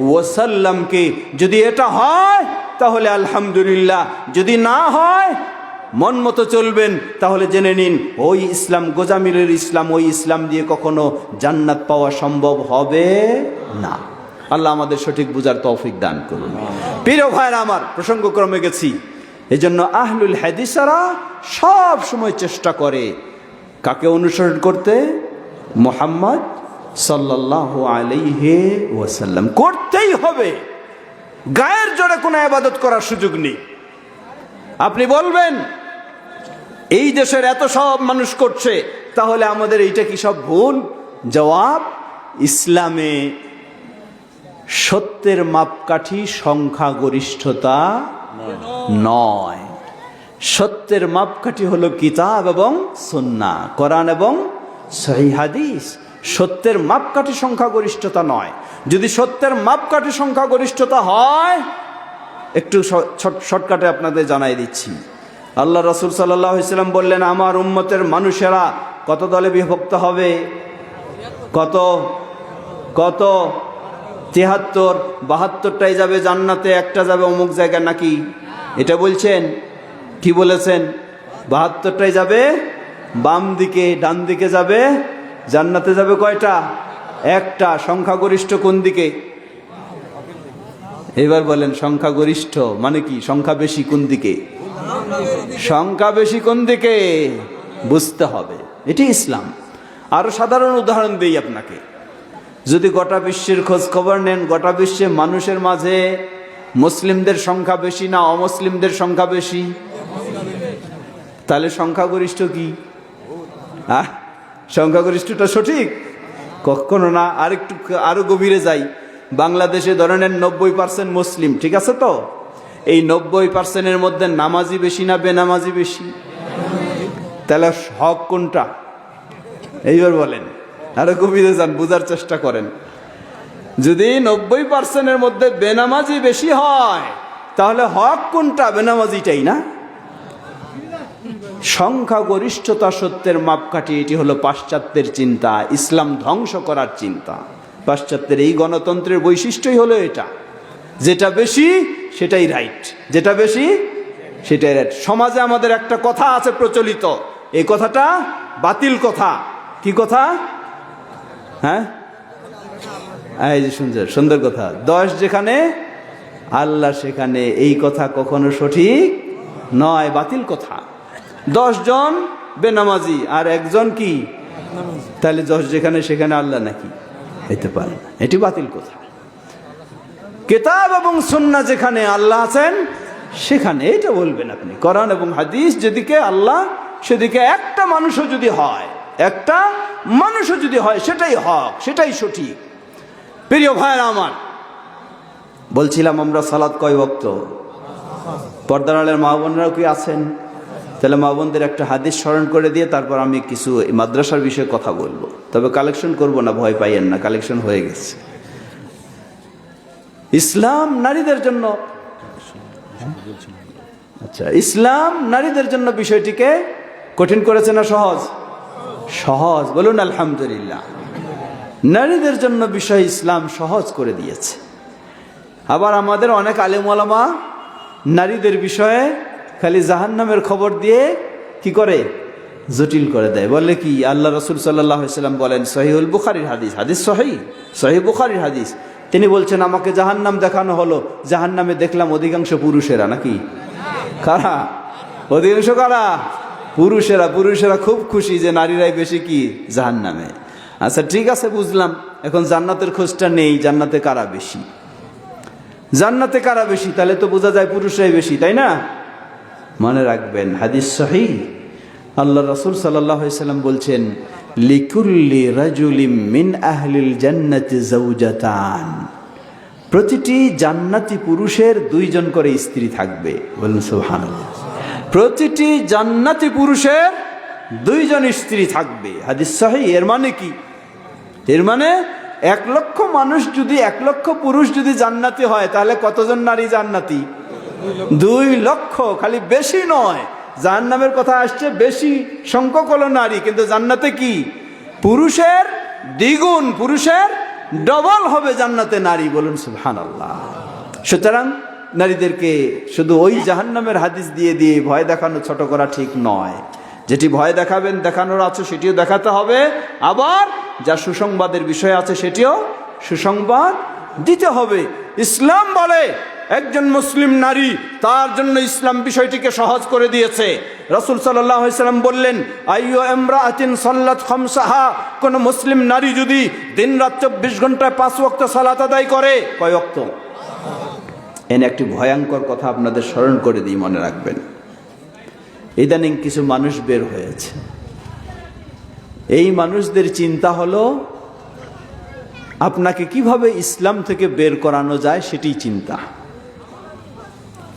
ওয়াসাল্লামকে। যদি এটা হয় তাহলে আলহামদুলিল্লাহ, যদি না হয় মন মতো চলবেন, তাহলে জেনে নিন ওই ইসলাম গোজামিলের ইসলাম, ওই ইসলাম দিয়ে কখনো জান্নাত পাওয়া সম্ভব হবে না। আল্লাহ আমাদের সঠিক বুঝার তৌফিক দান করুন। প্রিয় ভাইরা আমার, প্রসঙ্গক্রমে গেছি, এজন্য আহলুল হাদিসরা সব সময় চেষ্টা করে কাকে অনুসরণ করতে? মুহাম্মদ সাল্লাল্লাহু আলাইহি ওয়াসাল্লাম। করতেই হবে, গায়ের জোরে কোনো ইবাদত করার সুযোগ নেই। আপনি বলবেন এই দেশের এত সব মানুষ করছে, তাহলে আমাদের এইটা কি সব ভুল? জবাব, ইসলামে সত্যের মাপকাঠি সংখ্যাগরিষ্ঠতা নয়। সত্যের মাপকাঠি হলো কিতাব এবং সুন্নাহ, কোরআন এবং সহিহ হাদিস। সত্যের মাপকাঠি সংখ্যাগরিষ্ঠতা নয়। যদি সত্যের মাপকাঠি সংখ্যাগরিষ্ঠতা হয়, একটু শর্টকাটে আপনাদের জানাই দিচ্ছি। আল্লাহ রাসূল সাল্লাল্লাহু আলাইহি ওয়াসাল্লাম বললেন, আমার উম্মতের মানুষেরা কত দলে বিভক্ত হবে? কত কত 73, 72টাই যাবে জান্নাতে, একটা যাবে অমুক জায়গায় নাকি? এটা বলছেন? কি বলেছেন? 72টাই যাবে বাম দিকে, ডান দিকে যাবে জান্নাতে যাবে কয়টা? একটা। সংখ্যাগরিষ্ঠ কোন দিকে? এবার বলেন সংখ্যাগরিষ্ঠ মানে কি? সংখ্যা বেশি কোন দিকে? সংখ্যা বেশি কোন দিকে বুঝতে হবে, এটি ইসলাম। আরো সাধারণ উদাহরণ দিই আপনাকে। যদি গোটা বিশ্বের খোঁজ খবর নেন, গোটা বিশ্বে মানুষের মাঝে মুসলিমদের সংখ্যা বেশি না অমুসলিমদের সংখ্যা বেশি? তাহলে সংখ্যাগরিষ্ঠ কি? সংখ্যাগরিষ্ঠটা সঠিক? কখনো না। আরো গভীরে যাই, বাংলাদেশে ধরে নেন 90% মুসলিম, ঠিক আছে তো? এই 90%-এর মধ্যে নামাজি বেশি না বেনামাজি বেশি? তাহলে হক কোনটা? এইবার বলেন, আরো গভীরে যান, বোঝার চেষ্টা করেন। যদি 90%-এর মধ্যে বেনামাজি বেশি হয় তাহলে হক কোনটা? বেনামাজিটাই না? সংখ্যাগরিষ্ঠতা সত্যের মাপকাঠি। এটি হলো পাশ্চাত্যের চিন্তা, ইসলাম ধ্বংস করার চিন্তা। পাশ্চাত্যের এই গণতন্ত্রের বৈশিষ্ট্যই হলো এটা, যেটা বেশি সেটাই রাইট, যেটা বেশি সেটাই রাইট। সমাজে আমাদের একটা কথা আছে প্রচলিত, এই কথাটা বাতিল কথা। কি কথা? হ্যাঁ, এই যে সুন্দর সুন্দর কথা, 10 যেখানে আল্লাহ সেখানে। এই কথা কখনো সঠিক নয়, বাতিল কথা। 10 জন বেনামাজি আর একজন কি? তাহলে 10 যেখানে সেখানে আল্লাহ নাকি? হইতে পারে না, এটি বাতিল কথা। কিতাব এবং সুন্নাহ যেখানে আল্লাহ আছেন সেখানে এটা বলবেন আপনি। কোরআন এবং হাদিস যেদিকে আল্লাহ সেদিকে একটা মানুষও যদি হয়, একটা মানুষও যদি হয়, সেটাই হক, সেটাই সঠিক। প্রিয় ভাইরা আমার, বলছিলাম আমরা সালাত কয় ওয়াক্ত? পর্দার আড়ালের মা বোনরাও কি আছেন? তাহলে মা বোনদের একটা হাদিস স্মরণ করে দিয়ে তারপর আমি কিছু মাদ্রাসার বিষয়ে কথা বলবো। তবে কালেকশন করব না, ভয় পাইয়েন না, কালেকশন হয়ে গেছে। ইসলাম নারীদের জন্য, আচ্ছা, ইসলাম নারীদের জন্য বিষয়টিকে কঠিন করেছে না সহজ? সহজ, বলুন আলহামদুলিল্লাহ। নারীদের জন্য বিষয় ইসলাম সহজ করে দিয়েছে। আবার আমাদের অনেক আলেম ওলামা নারীদের বিষয়ে খালি জাহান্নামের খবর দিয়ে কি করে? জটিল করে দেয়। বলে কি? আল্লাহ রসুল সাল্লাল্লাহু আলাইহি ওয়াসাল্লাম বলেন, সহিহুল বুখারীর হাদিস, হাদিস সহিহ বুখারীর হাদিস, তিনি বলছেন আমাকে জাহান্নাম দেখানো হলো, জাহান্নামে দেখলাম অধিকাংশ পুরুষেরা। নাকি? কারা? অধিকাংশ কারা? পুরুষেরা। পুরুষেরা খুব খুশি যে নারীরাই বেশি কি জাহান্নামে। আচ্ছা ঠিক আছে, বুঝলাম। এখন জান্নাতের খোঁজটা নেই, জান্নাতে কারা বেশি? জান্নাতে কারা বেশি? তাহলে তো বোঝা যায় পুরুষরাই বেশি, তাই না? মনে রাখবেন, হাদিস সহিহ, আল্লাহ রাসূল সাল্লাল্লাহু আলাইহি ওয়াসাল্লাম বলছেন, লিকুল্লি রাজুলিম মিন আহলিল জান্নাতি যাওজাতান, প্রতিটি জান্নাতি পুরুষের 2 জন করে স্ত্রী থাকবে। বলুন সুবহানাল্লাহ। প্রতিটি জান্নাতি পুরুষের 2 জন স্ত্রী থাকবে, হাদিস সহিহ। এর মানে কি? এর মানে 1 লক্ষ মানুষ যদি, 1 লক্ষ পুরুষ যদি জান্নাতি হয় তাহলে কতজন নারী জান্নাতি? 2 লক্ষ। খালি বেশি নয়, জাহান্নামের কথা আসছে, বেশি সংখ্যক হলো নারী, কিন্তু জান্নাতে কি? পুরুষের দ্বিগুণ, পুরুষের ডবল হবে জান্নাতে নারী। বলুন সুবহানাল্লাহ। সুতরাং নারীদেরকে শুধু ওই জাহান্নামের হাদিস দিয়ে দিয়ে ভয় দেখানো, ছোট করা ঠিক নয়। যেটি ভয় দেখাবেন, দেখানোর আছে সেটিও দেখাতে হবে, আবার যা সুসংবাদের বিষয় আছে সেটিও সুসংবাদ দিতে হবে। ইসলাম বলে একজন মুসলিম নারী, তার জন্য ইসলাম বিষয়টিকে সহজ করে দিয়েছে। রাসূল সাল্লাল্লাহু আলাইহি ওয়াসাল্লাম বললেন, আইয়ু ইমরাআতিন সাল্লাত খামসাহা, কোন মুসলিম নারী যদি দিনরাত 24 ঘন্টায় 5 ওয়াক্ত সালাত আদায় করে, কয় ওয়াক্ত? এনে একটি ভয়ঙ্কর কথা আপনাদের স্মরণ করে দিই, মনে রাখবেন। ইদানিং কিছু মানুষ বের হয়েছে, এই মানুষদের চিন্তা হলো আপনাকে কিভাবে ইসলাম থেকে বের করানো যায় সেটি চিন্তা।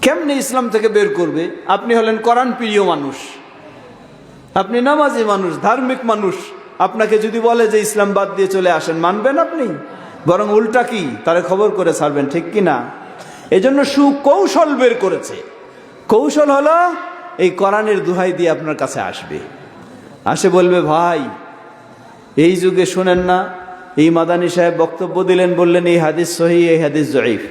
কেমনে ইসলাম থেকে বের করবে? আপনি হলেন কোরআন প্রিয় মানুষ, আপনি নামাজি মানুষ, ধার্মিক মানুষ, আপনাকে যদি বলে যে ইসলাম বাদ দিয়ে চলে আসেন, মানবেন আপনি? বরং উল্টা কি, তারে খবর করে ছাড়বেন, ঠিক কি না? এজন্য সুকৌশল বের করেছে। কৌশল হলো এই কোরআনের দোহাই দিয়ে আপনার কাছে আসবে, আসে বলবে, ভাই এই যুগে শোনেন না এই মাদানী সাহেব বক্তব্য দিলেন, বললেন এই হাদিস সহিহ, এই হাদিস জয়ীফ।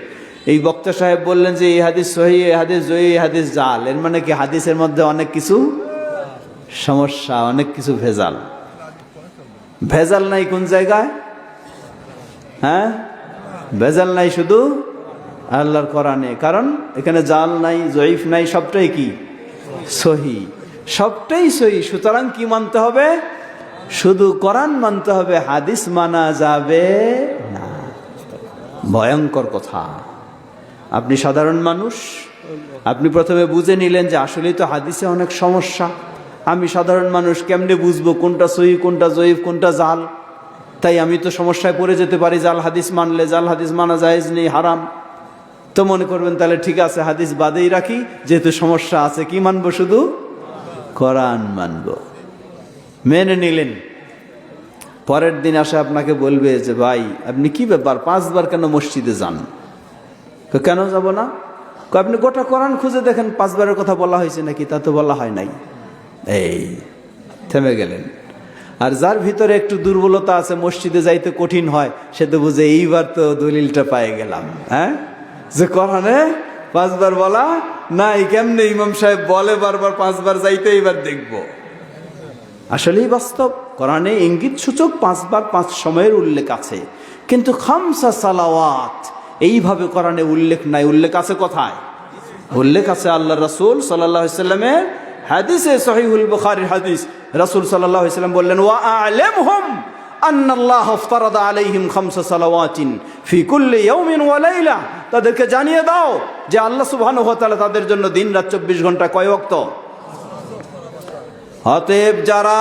এই বক্তা সাহেব বললেন যে এই হাদিস সহিহ, এই হাদিস জয়ীফ, এই হাদিস জাল। এর মানে কি হাদিসের মধ্যে অনেক কিছু সমস্যা, অনেক কিছু ভেজাল। ভেজাল নাই কোন জায়গায়? হ্যাঁ, ভেজাল নাই শুধু আল্লাহর কোরআনে। কারণ এখানে জাল নাই, জয়ীফ নাই, সবটাই কি সহিহ, সবটাই সহিহ। সুতরাং কি মানতে হবে? শুধু কোরআন মানতে হবে, হাদিস মানা যাবে না। ভয়ঙ্কর কথা। আপনি সাধারণ মানুষ, আপনি প্রথমে বুঝে নিলেন যে আসলেই তো হাদিসে অনেক সমস্যা। আমি সাধারণ মানুষ, কেমনে বুঝবো কোনটা সহিহ, কোনটা জয়ীফ, কোনটা জাল? তাই আমি তো সমস্যায় পড়ে যেতে পারি। জাল হাদিস মানলে, জাল হাদিস মানা জায়েজ নেই, হারাম। তো মনে করবেন তাহলে ঠিক আছে, হাদিস বাদেই রাখি, যেহেতু সমস্যা আছে। কি মানবো? শুধু কোরআন মানবো। মেনে নিলেন। পরের দিন আসে আপনাকে বলবে যে ভাই আপনি কি ব্যাপার, 5 বার কেন মসজিদে যান? কেন যাব না? আপনি গোটা কোরআন খুঁজে দেখেন 5 বারের কথা বলা হয়েছে নাকি? তা তো বলা হয় নাই। এই থেমে গেলেন। আর যার ভিতরে একটু দুর্বলতা আছে, মসজিদে যাইতে কঠিন হয়, সে তো বুঝে এইবার তো দলিলটা পাই গেলাম। হ্যাঁ, যে কোরআনে 5 বার বলা নাই, কেমনে ইমাম সাহেব বলে বারবার 5 বার যাইতে, এইবার দেখবো। আসলেই বাস্তব, কোরআনে ইঙ্গিত সূচক 5 বার 5 সময়ের উল্লেখ আছে, কিন্তু খামসা সালাওয়াত এইভাবে কোরআনে উল্লেখ নাই। উল্লেখ আছে কোথায়? উল্লেখ আছে আল্লাহ রাসূল সাল্লাল্লাহু আলাইহি ওয়াসাল্লামের হাদিসে, সহিহুল বুখারীর হাদিস। রাসূল সাল্লাল্লাহু আলাইহি ওয়াসাল্লাম বললেন, ওয়া আ'লামহুম আন্নাল্লাহ ইফতারাদা আলাইহিম খামসা সালাওয়াতিন ফি কুল্লি ইয়াউমিন ওয়া লাইলা। তাদেরকে জানিয়ে দাও যে আল্লাহ সুবহানাহু ওয়া তাআলা তাদের জন্য দিন রাত 24 ঘন্টা কয় ওয়াক্ত। অতএব যারা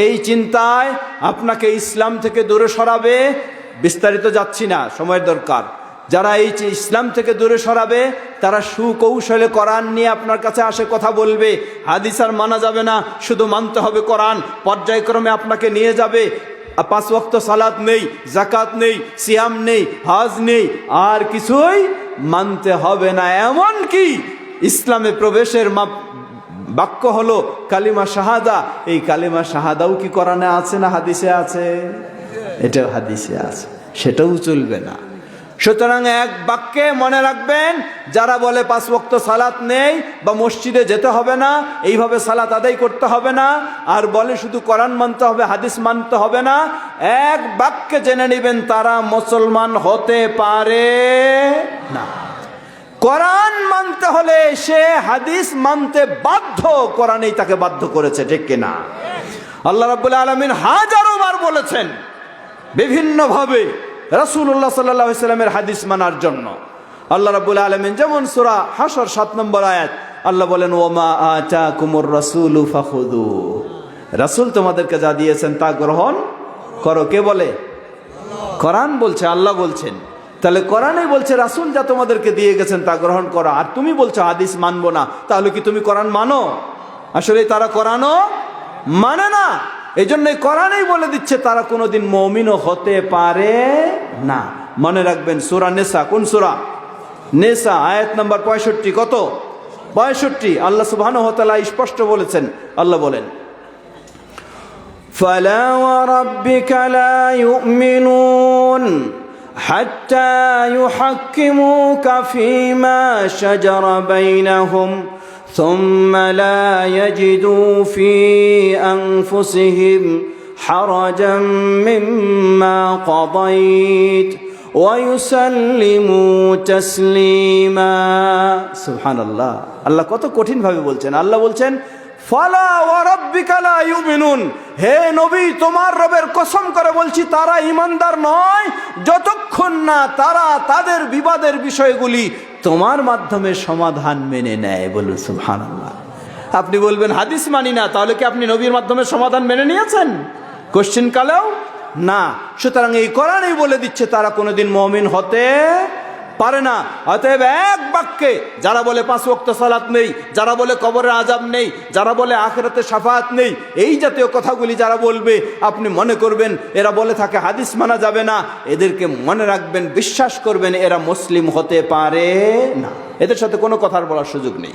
এই চিন্তায় আপনাকে ইসলাম থেকে দূরে সরাবে, বিস্তারিত যাচ্ছি না, সময়ের দরকার। যারা এই ইসলাম থেকে দূরে সরাবে, তারা সুকৌশলে কোরআন নিয়ে আপনার কাছে আসে কথা বলবে। হাদিস আর মানা যাবে না, শুধু মানতে হবে কোরআন। পর্যায়ক্রমে আপনাকে নিয়ে যাবে। 5 ওয়াক্ত সালাত নেই, যাকাত নেই, সিয়াম নেই, হজ নেই, আর কিছুই মানতে হবে না। এমন কি ইসলামে প্রবেশের বাক্য হলো কালিমা শাহাদা। এই কালিমা শাহাদাও কি কোরআনে আছে না হাদিসে আছে? এটাও হাদিসে আছে, সেটাও চলবে না। সুতরাং এক বাক্যে মনে রাখবেন, যারা বলে 5 ওয়াক্ত সালাত নেই বা মসজিদে যেতে হবে না, এইভাবে সালাত আদায় করতে হবে না, আর বলে শুধু কোরআন মানতে হবে, হাদিস মানতে হবে না, এক বাক্যে জেনে নেবেন তারা মুসলমান হতে পারে না। কোরআন মানতে হলে সে হাদিস মানতে বাধ্য, কোরআনই তাকে বাধ্য করেছে, ঠিক কিনা? আল্লাহ রাব্বুল আলামিন হাজারো বার বলেছেন বিভিন্ন ভাবে রাসূলুল্লাহ সাল্লাল্লাহু আলাইহি ওয়াসাল্লামের হাদিস মানার জন্য। আল্লাহ রাব্বুল আলামিন যেমন সূরা হাশর 7 নম্বর আয়াত, আল্লাহ বলেন, ওমা আতাকুমুর রাসূলু ফাখুযু। রাসূল তোমাদেরকে যা দিয়েছেন তা গ্রহণ করো। কে বলে? কোরআন বলছে, আল্লাহ বলছেন। তাহলে কোরআনই বলছে রাসূল যা তোমাদেরকে দিয়ে গেছেন তা গ্রহণ করো। আর তুমি বলছো হাদিস মানবো না, তাহলে কি তুমি কোরআন মানো? আসলে তারা কোরআনও মানে না। এই জন্যই কোরআনই বলে দিচ্ছে তারা কোনোদিন মুমিনও হতে পারে না। মনে রাখবেন, সূরা নিসা, কোন সূরা? নিসা, আয়াত নাম্বার 65। কত? 65। আল্লাহ সুবহানাহু ওয়া তাআলা স্পষ্ট বলেছেন। আল্লাহ বলেন, ফালা ওয়া রাব্বিকা লা ইউমিনুন হাত্তা ইউহাক্কিমুকা ফীমা শাজারা বাইনাহুম ثم لا يجدوا في أنفسهم حرجا مما قضيت ويسلموا تسليما। سبحان الله। আল্লাহ কত কঠিন ভাবে বলছেন। আল্লাহ বলছেন, ফালা ওয়া রাব্বিকা লা ইউমিনুন, হে নবী তোমার রবের কসম করে বলছি তারা ঈমানদার নয় যতক্ষণ না তারা তাদের বিবাদের বিষয়গুলি তোমার মাধ্যমে সমাধান মেনে নেয়। বলুন সুবহানাল্লাহ। আপনি বলবেন হাদিস মানি না, তাহলে কি আপনি নবীর মাধ্যমে সমাধান মেনে নিয়েছেন? কোশ্চেন কালেও না। সুতরাং এই কোরআনই বলে দিচ্ছে তারা কোনোদিন মুমিন হতে পারে না। অতএব এক বাক্যে যারা বলে 5 ওয়াক্ত সালাত নেই, যারা বলে কবরের আযাব নেই, যারা বলে আখিরাতে শাফাআত নেই, এই জাতীয় কথাগুলি যারা বলবে, আপনি মনে করবেন এরা বলে থাকে হাদিস মানা যাবে না। এদেরকে মনে রাখবেন, বিশ্বাস করবেন, এরা মুসলিম হতে পারে না। এদের সাথে কোনো কথার বলার সুযোগ নেই,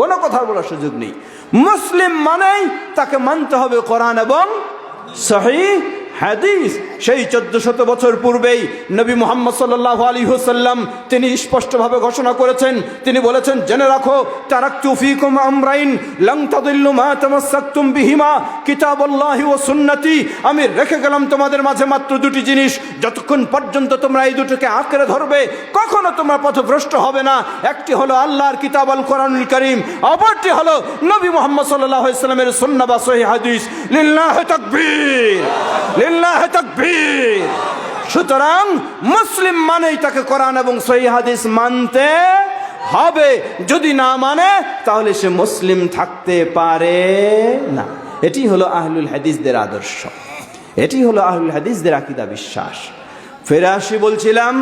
কোনো কথার বলার সুযোগ নেই। মুসলিম মানেই তাকে মানতে হবে কোরআন এবং সহিহ হাদিস। সেই 1400 বছর পূর্বেই নবী মুহাম্মদ সাল্লাল্লাহু আলাইহি ওয়াসাল্লাম তিনি স্পষ্টভাবে ঘোষণা করেছেন, তিনি বলেছেন, জেনে রাখো, তারাকতু ফীকুম আমরাইন লান তাদিল্লু মা তামাসসাকতুম বিহিমা কিতাবুল্লাহি ওয়া সুন্নতি। আমি রেখে গেলাম তোমাদের মাঝে মাত্র দুটি জিনিস, যতক্ষণ পর্যন্ত তোমরা এই দুটোকে আঁকড়ে ধরবে কখনো তোমরা পথভ্রষ্ট হবে না। একটি হলো আল্লাহর কিতাব আল কোরআনুল কারীম, অপরটি হলো নবী মুহাম্মদ সাল্লাল্লাহু আলাইহি ওয়াসাল্লামের সুন্নাহ বা সহিহ হাদিস। লিল্লাহি তাকবীর, লিল্লাহি তাকবীর। সুতরাং মুসলিম মানেই তাকে কোরআন এবং সহিহ হাদিস মানতে হবে। যদি না মানে তাহলে সে মুসলিম থাকতে পারে না। এটি হলো আহলুল হাদিসদের আদর্শ, এটি হলো আহলুল হাদিসদের আকীদা বিশ্বাস। ফিরে আসি, বলছিলাম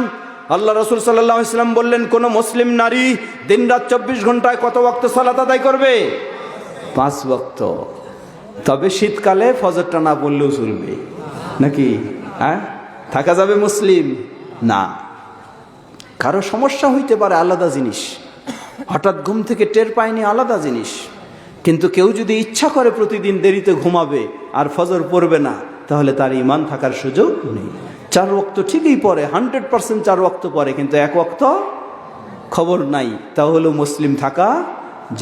আল্লাহ রাসূল সাল্লাল্লাহু আলাইহি ওয়াসাল্লাম বললেন, কোন মুসলিম নারী দিনরাত 24 ঘন্টায় কত ওয়াক্ত সালাত আদায় করবে? 5 ওয়াক্ত। তবে শীতকালে ফজরটা না পড়লেও চলবে নাকি? হ্যাঁ, থাকা যাবে মুসলিম না। কারো সমস্যা হইতে পারে, আলাদা জিনিস। হঠাৎ ঘুম থেকে টের পায়নি, আলাদা জিনিস। কিন্তু কেউ যদি ইচ্ছা করে প্রতিদিন দেরিতে ঘুমাবে আর ফজর পড়বে না, তাহলে তার ঈমান থাকার সুযোগ নেই। 4 ওয়াক্ত ঠিকই পড়ে, 100% 4 ওয়াক্ত পড়ে, কিন্তু 1 ওয়াক্ত খবর নাই, তাহলে মুসলিম থাকা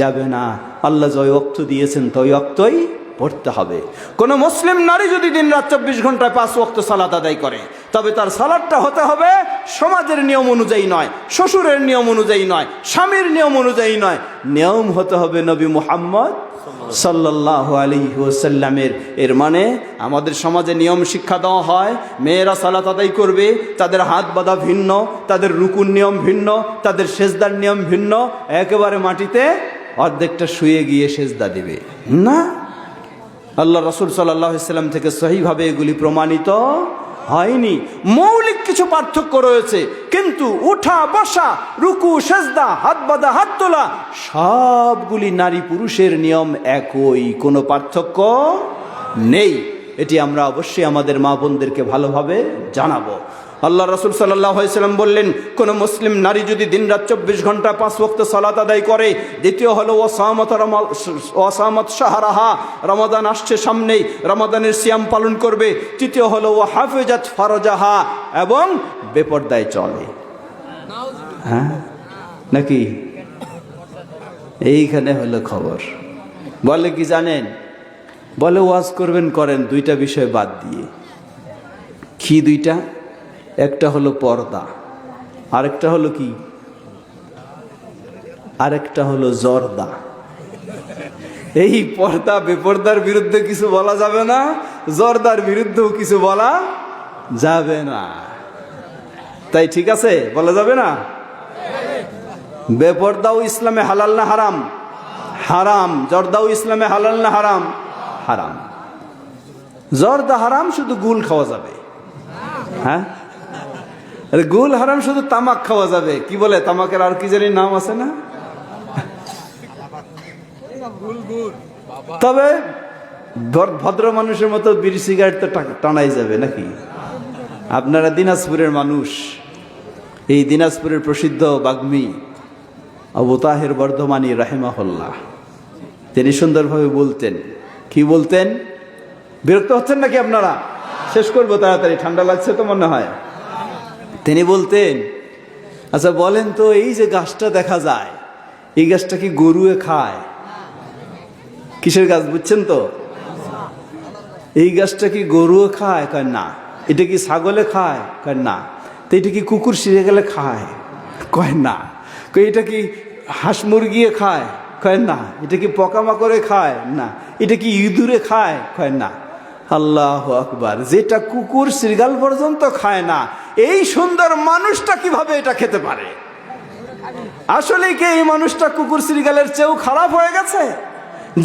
যাবে না। আল্লাহ জয় ওয়াক্ত দিয়েছেন তো ওই ওয়াক্তই পড়তে হবে। কোন মুসলিম নারী যদি দিনরাত 24 ঘন্টায় 5 ওয়াক্ত সালাত আদায় করে, তবে তার সালাতটা হতে হবে সমাজের নিয়ম অনুযায়ী নয়, শ্বশুরের নিয়ম অনুযায়ী নয়, স্বামীর নিয়ম অনুযায়ী নয়। নিয়ম হতে হবে নবী মুহাম্মদ সাল্লাল্লাহু আলাইহি ওয়াসাল্লামের। এর মানে আমাদের সমাজে নিয়ম শিক্ষা দেওয়া হয়, মেয়েরা সালাত আদায় করবে, তাদের হাত বাঁধা ভিন্ন, তাদের রুকুর নিয়ম ভিন্ন, তাদের সেজদার নিয়ম ভিন্ন। একেবারে মাটিতে অর্ধেকটা শুয়ে গিয়ে সেজদা দিবে না। আল্লাহ রাসূল সাল্লাল্লাহু আলাইহি ওয়াসাল্লাম থেকে সহিভাবে এগুলি প্রমাণিত হয়নি। মৌলিক কিছু পার্থক্য রয়েছে, কিন্তু উঠা বসা, রুকু সেজদা, হাত বাঁধা হাত তোলা, সবগুলি নারী পুরুষের নিয়ম একই, কোনো পার্থক্য নেই। এটি আমরা অবশ্যই আমাদের মা বোনদেরকে ভালোভাবে জানাবো। আল্লাহ রাসূল সাল্লাল্লাহু আলাইহি ওয়াসাল্লাম বললেন, কোন মুসলিম নারী যদি দিনরাত 24 ঘন্টা 5 ওয়াক্ত সালাত আদায় করে, দ্বিতীয় হলো ওয়াসামাত শাহরাহা, রমাদান আসছে সামনেই, রমাদানের সিয়াম পালন করবে। তৃতীয় হলো ওয়াহাফিজাত ফারজাহা, এবং বেপরদায় চলে। হ্যাঁ নাকি? এইখানে হলো খবর। বলে কি জানেন? বলে ওয়াজ করবেন, করেন, 2টা বিষয় বাদ দিয়ে। কি 2টা? একটা হলো পর্দা, আরেকটা হলো কি? আরেকটা হলো জর্দা। এই পর্দা বেপর্দার বিরুদ্ধে কিছু বলা যাবে না, জর্দার বিরুদ্ধেও কিছু বলা যাবে না। তাই ঠিক আছে, বলা যাবে না? বেপর্দাও ইসলামে হালাল না হারাম? হারাম। জর্দাও ইসলামে হালাল না হারাম? হারাম। জর্দা হারাম, শুধু গুল খাওয়া যাবে। হ্যাঁ, গুল হারাম, শুধু তামাক খাওয়া যাবে। কি বলে তামাকের আর কি জানি নাম আছে না? তবে ভদ্র মানুষের মতো বিড়ি সিগারেট তো টানাই যাবে নাকি? আপনারা দিনাজপুরের মানুষ, এই দিনাজপুরের প্রসিদ্ধ বাগ্মী আবু তাহের বর্ধমানী রাহিমাহুল্লাহ, তিনি সুন্দরভাবে বলতেন। কি বলতেন? বিরক্ত হচ্ছেন নাকি আপনারা? শেষ করবো তাড়াতাড়ি, ঠান্ডা লাগছে তো মনে হয়। তিনি বলতেন, আচ্ছা বলেন তো, এই যে গাছটা দেখা যায়, এই গাছটা কি গরুয়ে খায়? কিসের গাছ বুঝছেন তো? এই গাছটা কি গরুয়ে খায়? কয় না। এটা কি ছাগলে খায়? কয় না। তো এটা কি কুকুর ছিঁড়ে গেলে খায়? কয় না। কয় এটা কি হাঁস মুরগিয়ে খায়? কয় না। এটা কি পোকামাকড়ে খায়? না। এটা কি ইঁদুরে খায়? কয় না। আল্লাহু আকবার। যেটা কুকুর শৃগাল পর্যন্ত খায় না, এই সুন্দর মানুষটা কিভাবে এটা খেতে পারে? আসলে কি এই মানুষটা কুকুর শৃগালের চেয়েও খারাপ হয়ে গেছে?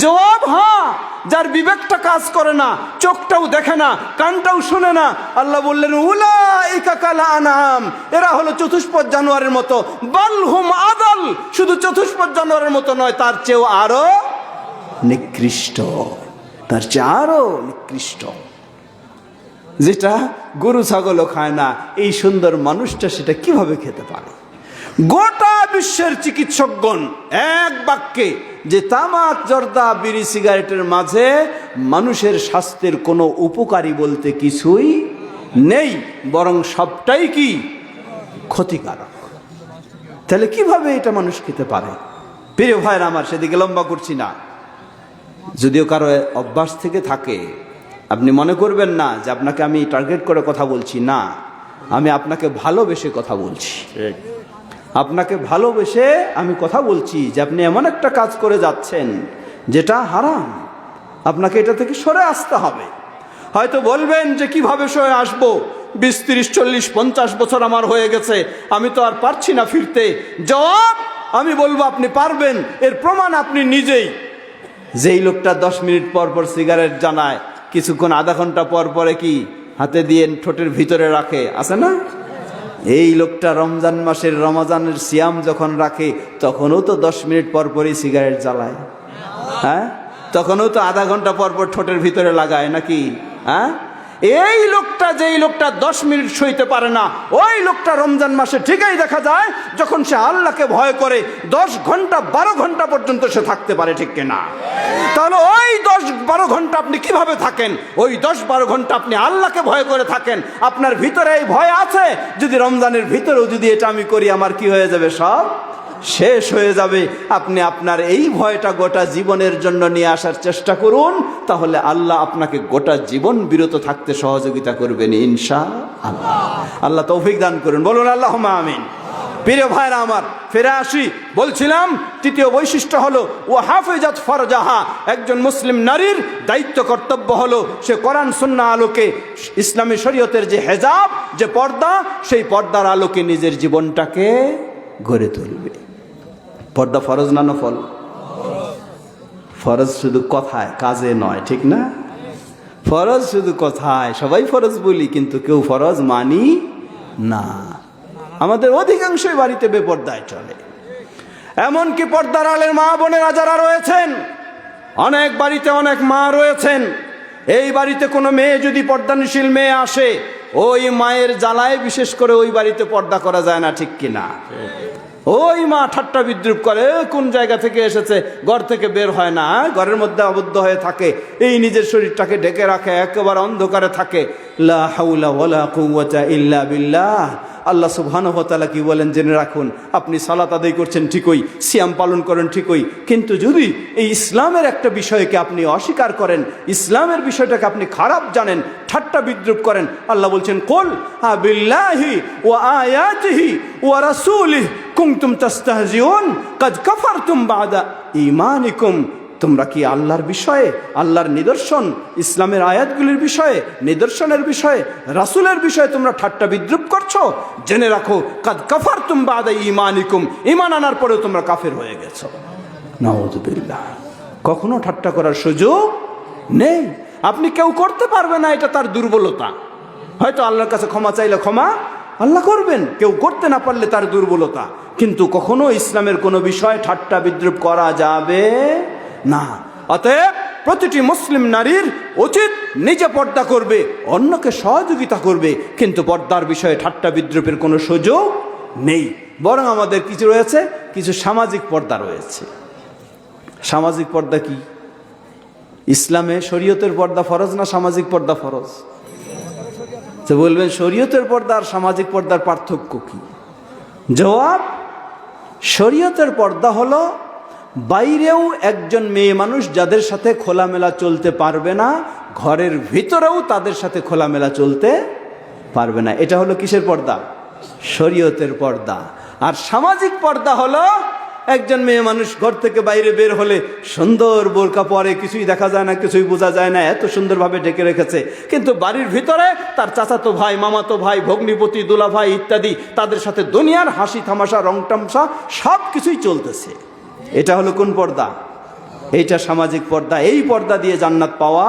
জবাব হ্যাঁ। যার বিবেকটা কাজ করে না, চোখটাও দেখে না, কানটাও শুনে না। আল্লাহ বললেন, উলাইকা কাল আনআম, এরা হলো চতুষ্পদ জানোয়ারের মতো। বাল হুম আদাল, শুধু চতুষ্পদ জানোয়ারের মতো নয়, তার চেয়েও আরো নিকৃষ্ট, তার চেয়ে আরো নিকৃষ্ট। যেটা গরু ছাগলও খায় না, এই সুন্দর মানুষটা সেটা কিভাবে খেতে পারে? গোটা বিশ্বের চিকিৎসকগণ এক বাক্যে যে তামাক, জর্দা, বিড়ি, সিগারেটের মাঝে মানুষের স্বাস্থ্যের কোনো উপকারী বলতে কিছুই নেই, বরং সবটাই কি ক্ষতিকারক। তাহলে কিভাবে এটা মানুষ খেতে পারে? প্রিয় ভাইরা আমার, সেদিকে লম্বা করছি না। যদিও কারো অভ্যাস থেকে থাকে, আপনি মনে করবেন না যে আপনাকে আমি টার্গেট করে কথা বলছি, না, আমি আপনাকে ভালোবেসে কথা বলছি। আপনাকে ভালোবেসে আমি কথা বলছি যে আপনি এমন একটা কাজ করে যাচ্ছেন যেটা হারাম, আপনাকে এটা থেকে সরে আসতে হবে। হয়তো বলবেন যে কিভাবে সরে আসবো, 20, 30, 40, 50 বছর আমার হয়ে গেছে, আমি তো আর পারছি না ফিরতে। জবাব আমি বলবো আপনি পারবেন। এর প্রমাণ আপনি নিজেই। যেই লোকটা 10 মিনিট পর পর সিগারেট জানায়, কিছুক্ষণ আধা ঘন্টা পর পরে কি হাতে দিয়ে ঠোঁটের ভিতরে রাখে, আছে না? এই লোকটা রমজান মাসের রমজানের সিয়াম যখন রাখে তখনও তো 10 মিনিট পর পরই সিগারেট জ্বালায়, হ্যাঁ? তখনও তো আধা ঘন্টা পর পর ঠোঁটের ভিতরে লাগায় নাকি, হ্যাঁ? এই লোকটা, যেই লোকটা 10 মিনিট সইতে পারে না, ওই লোকটা রমজান মাসে ঠিকই দেখা যায় যখন সে আল্লাহকে ভয় করে 10 ঘন্টা 12 ঘন্টা পর্যন্ত সে থাকতে পারে, ঠিক কিনা? তাহলে ওই 10-12 ঘন্টা আপনি কিভাবে থাকেন? ওই 10-12 ঘন্টা আপনি আল্লাহকে ভয় করে থাকেন। আপনার ভিতরে এই ভয় আছে, যদি রমজানের ভিতরেও যদি এটা আমি করি, আমার কি হয়ে যাবে? সব শেষ হয়ে যাবে। আপনি আপনার এই ভয়টা গোটা জীবনের জন্য নিয়ে আসার চেষ্টা করুন, তাহলে আল্লাহ আপনাকে গোটা জীবন বিরত থাকতে সহযোগিতা করবেন ইনশাআল্লাহ। আল্লাহ তৌফিক দান করুন, বলুন আল্লাহুম্মা আমিন। প্রিয় ভাইরা আমার, ফিরে আসি। বলছিলাম তৃতীয় বৈশিষ্ট্য হলো ওয়া হাফিজাত ফারজাহা। একজন মুসলিম নারীর দায়িত্ব কর্তব্য হলো সে কোরআন সুন্নাহ আলোকে, ইসলামী শরীয়তের যে হেজাব, যে পর্দা, সেই পর্দার আলোকে নিজের জীবনটাকে গড়ে তুলবে। পর্দা ফরজ না নফল? ফরজ শুধু কথায়, কাজে নয়, ঠিক না? ফরজ শুধু কথায়, সবাই ফরজ বলি, কিন্তু কেউ ফরজ মানি না। আমাদের অধিকাংশই বাড়িতে বেপর্দায় চলে। এমনকি পর্দার আলের মা বোনেরা যারা রয়েছেন, অনেক বাড়িতে অনেক মা রয়েছেন, এই বাড়িতে কোনো মেয়ে যদি পর্দানশীল মেয়ে আসে, ওই মায়ের জ্বালায় বিশেষ করে ওই বাড়িতে পর্দা করা যায় না, ঠিক কিনা? ওই মা ঠাট্টা বিদ্রুপ করে, কোন জায়গা থেকে এসেছে, ঘর থেকে বের হয় না, ঘরের মধ্যে আবদ্ধ হয়ে থাকে, এই নিজের শরীরটাকে ঢেকে রাখে, একেবারে অন্ধকারে থাকে। লা হাওলা ওয়ালা কুওয়াতা ইল্লা বিল্লাহ। আল্লাহ সুবহানাহু ওয়া তাআলা কি বলেন জেনে রাখুন। আপনি সালাত আদায় করছেন ঠিকই, সিয়াম পালন করেন ঠিকই, কিন্তু যদি এই ইসলামের একটা বিষয়কে আপনি অস্বীকার করেন, ইসলামের বিষয়টাকে আপনি খারাপ জানেন, ঠাট্টা বিদ্রুপ করেন, আল্লাহ বলছেন কুল বিল্লাহি ওয়া আয়াতিহি ওয়া রাসূলিহি কুনতুম তাস্তাহজিউন কাদ কাফারতুম বাদা ঈমানিকুম। তোমরা কি আল্লাহর বিষয়ে, আল্লাহর নিদর্শন, ইসলামের আয়াতগুলির বিষয়ে, নিদর্শনের বিষয়ে, রাসূলের বিষয়ে তোমরা ঠাট্টা বিদ্রুপ করছো? জেনে রাখো কাদ কাফারতুম বাদা ঈমানিকুম, ঈমান আনার পরেও তোমরা কাফের হয়ে গেছো। নাউযুবিল্লাহ। কখনো ঠাট্টা করার সুযোগ নেই। আপনি কেউ করতে পারবে না, এটা তার দুর্বলতা। হয়তো আল্লাহর কাছে ক্ষমা চাইলে ক্ষমা আল্লাহ করবেন, কেউ করতে না পারলে তার দুর্বলতা। কিন্তু কখনো ইসলামের কোনো বিষয় ঠাট্টা বিদ্রুপ করা যাবে না। অতএব প্রতিটি মুসলিম নারীর উচিত নিজে পর্দা করবে, অন্যকে সহযোগিতা করবে, কিন্তু পর্দার বিষয়ে ঠাট্টা বিদ্রুপের কোনো সুযোগ নেই। বরং আমাদের কিছু রয়েছে, কিছু সামাজিক পর্দা রয়েছে। সামাজিক পর্দা কি? ইসলামে শরীয়তের পর্দা ফরজ না সামাজিক পর্দা ফরজ? তো বলবেন শরীয়তের পর্দা আর সামাজিক পর্দার পার্থক্য কি? জবাব, শরীয়তের পর্দা হলো বাইরেও একজন মেয়ে মানুষ যাদের সাথে খোলামেলা চলতে পারবে না, ঘরের ভিতরেও তাদের সাথে খোলামেলা চলতে পারবে না। এটা হলো কিসের পর্দা? শরীয়তের পর্দা। আর সামাজিক পর্দা হলো একজন মেয়ে মানুষ ঘর থেকে বাইরে বের হলে সুন্দর বোরকা পরে, কিছুই দেখা যায় না, কিছুই বোঝা যায় না, এত সুন্দরভাবে ঢেকে রেখেছে, কিন্তু বাড়ির ভিতরে তার চাচাতো ভাই, মামাতো ভাই, ভগ্নিপতি, দুলা ভাই ইত্যাদি, তাদের সাথে দুনিয়ার হাসি তামাশা, রং তামসা সব কিছুই চলতেছে। এটা হলো কোন পর্দা? এইটা সামাজিক পর্দা। এই পর্দা দিয়ে জান্নাত পাওয়া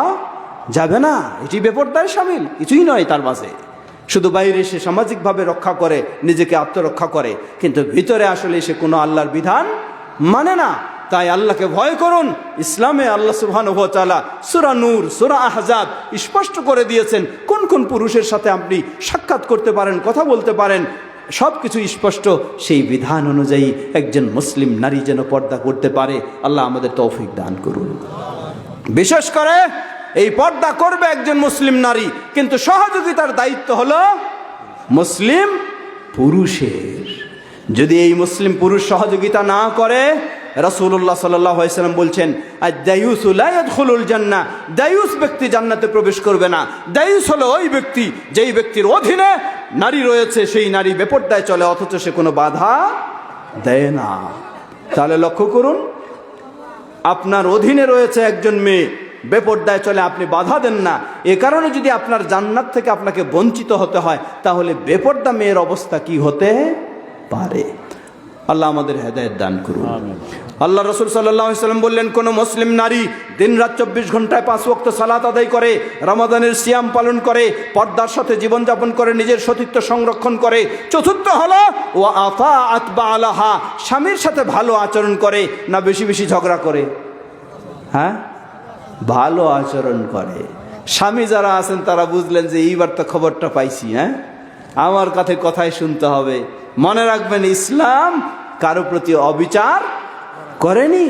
যাবে না, এটি বেপর্দায় শামিল, কিছুই নয় তার মাঝে। শুধু বাইরে সে সামাজিকভাবে রক্ষা করে, নিজেকে আত্মরক্ষা করে, কিন্তু ভিতরে আসলে সে কোনো আল্লাহর বিধান মানে না। তাই আল্লাহকে ভয় করুন। ইসলামে আল্লাহ সুবহানাহু ওয়া তাআলা সূরা নূর, সূরা আহজাব স্পষ্ট করে দিয়েছেন কোন কোন পুরুষের সাথে আপনি সাক্ষাৎ করতে পারেন, কথা বলতে পারেন, সব কিছু স্পষ্ট। সেই বিধান অনুযায়ী একজন মুসলিম নারী যেন পর্দা করতে পারে, আল্লাহ আমাদের তৌফিক দান করুন। বিশেষ করে এই পর্দা করবে একজন মুসলিম নারী, কিন্তু সহযোগিতার দায়িত্ব হলো মুসলিম পুরুষের। যদি এই মুসলিম পুরুষ সহযোগিতা না করে, রাসূলুল্লাহ সাল্লাল্লাহু আলাইহি ওয়াসাল্লাম বলছেন, আদ-দায়ুসু লা ইয়াদখুলুল জান্নাহ, দায়ুস ব্যক্তি জান্নাতে প্রবেশ করবে না। দায়ুস হলো ওই ব্যক্তি যেই ব্যক্তির অধীনে নারী রয়েছে, সেই নারী বেপরদায় চলে অথচ সে কোনো বাধা দেয় না। তাহলে লক্ষ্য করুন, আপনার অধীনে রয়েছে একজন মেয়ে, বেপরদায় চলে, আপনি বাধা দেন না। এ কারণে যদি আপনার জান্নাত থেকে আপনাকে বঞ্চিত হতে হয়, তাহলে বেপরদা মেয়ের অবস্থা কি হতে পারে? আল্লাহ আমাদের হেদায়েত দান করুন। আল্লাহ রাসূল সাল্লাল্লাহু আলাইহি ওয়াসাল্লাম বললেন, কোন মুসলিম নারী দিনরাত 24 ঘন্টায় 5 ওয়াক্ত সালাত আদায় করে, রমাদানের সিয়াম পালন করে, পর্দার সাথে জীবনযাপন করে, নিজের সতীত্ব সংরক্ষণ করে। চতুর্থ হলো ওয়া আতাআত বালাহা, স্বামীর সাথে ভালো আচরণ করে, না বেশি বেশি ঝগড়া করে? হ্যাঁ, ভালো আচরণ করে। স্বামী যারা আছেন তারা বুঝলেন যে এইবার তো খবরটা পাইছি, হ্যাঁ, আমার কাছে কথাই শুনতে হবে। মনে রাখবেন, ইসলাম কারো প্রতি অবিচার করেনি।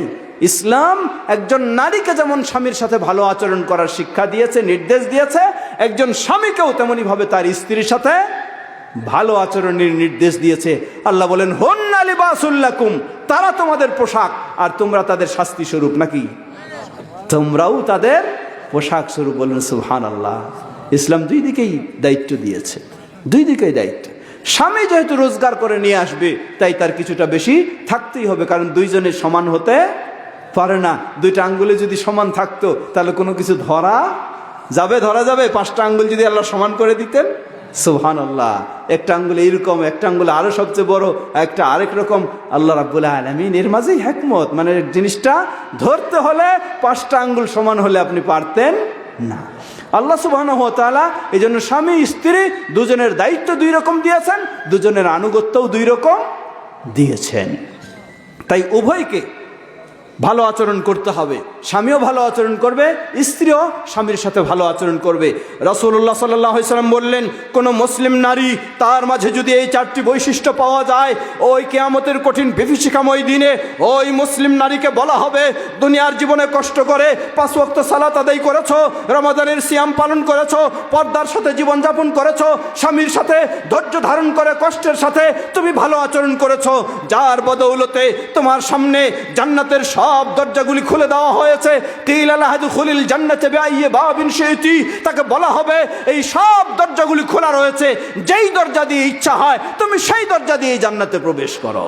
ইসলাম একজন নারীকে যেমন স্বামীর সাথে ভালো আচরণ করার শিক্ষা দিয়েছে, নির্দেশ দিয়েছে, একজন স্বামীকেও তেমনি ভাবে তার স্ত্রীর সাথে ভালো আচরণের নির্দেশ দিয়েছে। আল্লাহ বলেন, হুন্না লিবাসুল লাকুম, তারা তোমাদের পোশাক আর তোমরা তাদের শাস্তি স্বরূপ, নাকি তোমরাও তাদের পোশাক স্বরূপ। বলেন সুবহানাল্লাহ। ইসলাম দুই দিকেই দায়িত্ব দিয়েছে, দুই দিকেই দায়িত্ব। স্বামী যেহেতু রোজগার করে নিয়ে আসবে, তাই তার কিছুটা বেশি থাকতেই হবে, কারণ দুইজনের সমান হতে পারে না। দুইটা আঙ্গুলে যদি সমান থাকতো তাহলে কোনো কিছু ধরা যাবে? 5টা আঙ্গুল যদি আল্লাহ সমান করে দিতেন, সুবহানাল্লাহ। একটা আঙ্গুল এইরকম, একটা আঙ্গুল আরো সবচেয়ে বড়, একটা আরেক রকম। আল্লাহ রাব্বুল আলামিন এর মাঝেই হিকমত, মানে জিনিসটা ধরতে হলে 5টা আঙ্গুল সমান হলে আপনি পারতেন না। আল্লাহ সুবহানাহু ওয়া তাআলা এই জন্য স্বামী স্ত্রী দুজনের দায়িত্ব দুই রকম দিয়েছেন, দুজনের আনুগত্যও দুই রকম দিয়েছেন। তাই উভয়কে ভালো আচরণ করতে হবে। স্বামীও ভালো আচরণ করবে, স্ত্রীও স্বামীর সাথে ভালো আচরণ করবে। রাসূলুল্লাহ সাল্লাল্লাহু আলাইহি ওয়াসাল্লাম বললেন, কোন মুসলিম নারী তার মাঝে যদি এই 4টি বৈশিষ্ট্য পাওয়া যায়, ওই কিয়ামতের কঠিন বিভীষিকাময় দিনে ওই মুসলিম নারীকে বলা হবে, দুনিয়ার জীবনে কষ্ট করে 5 ওয়াক্ত সালাত আদায় করেছো, রমাদানের সিয়াম পালন করেছো, পর্দার সাথে জীবনযাপন করেছো, স্বামীর সাথে ধৈর্য ধারণ করে কষ্টের সাথে তুমি ভালো আচরণ করেছো, যার বদৌলতে তোমার সামনে জান্নাতের সব দরজাগুলি খুলে দেওয়া হয়েছে। তাকে বলা হবে, এই সব দরজাগুলি খোলা রয়েছে, যেই দরজা দিয়ে ইচ্ছা হয় তুমি সেই দরজা দিয়ে জান্নাতে প্রবেশ করো।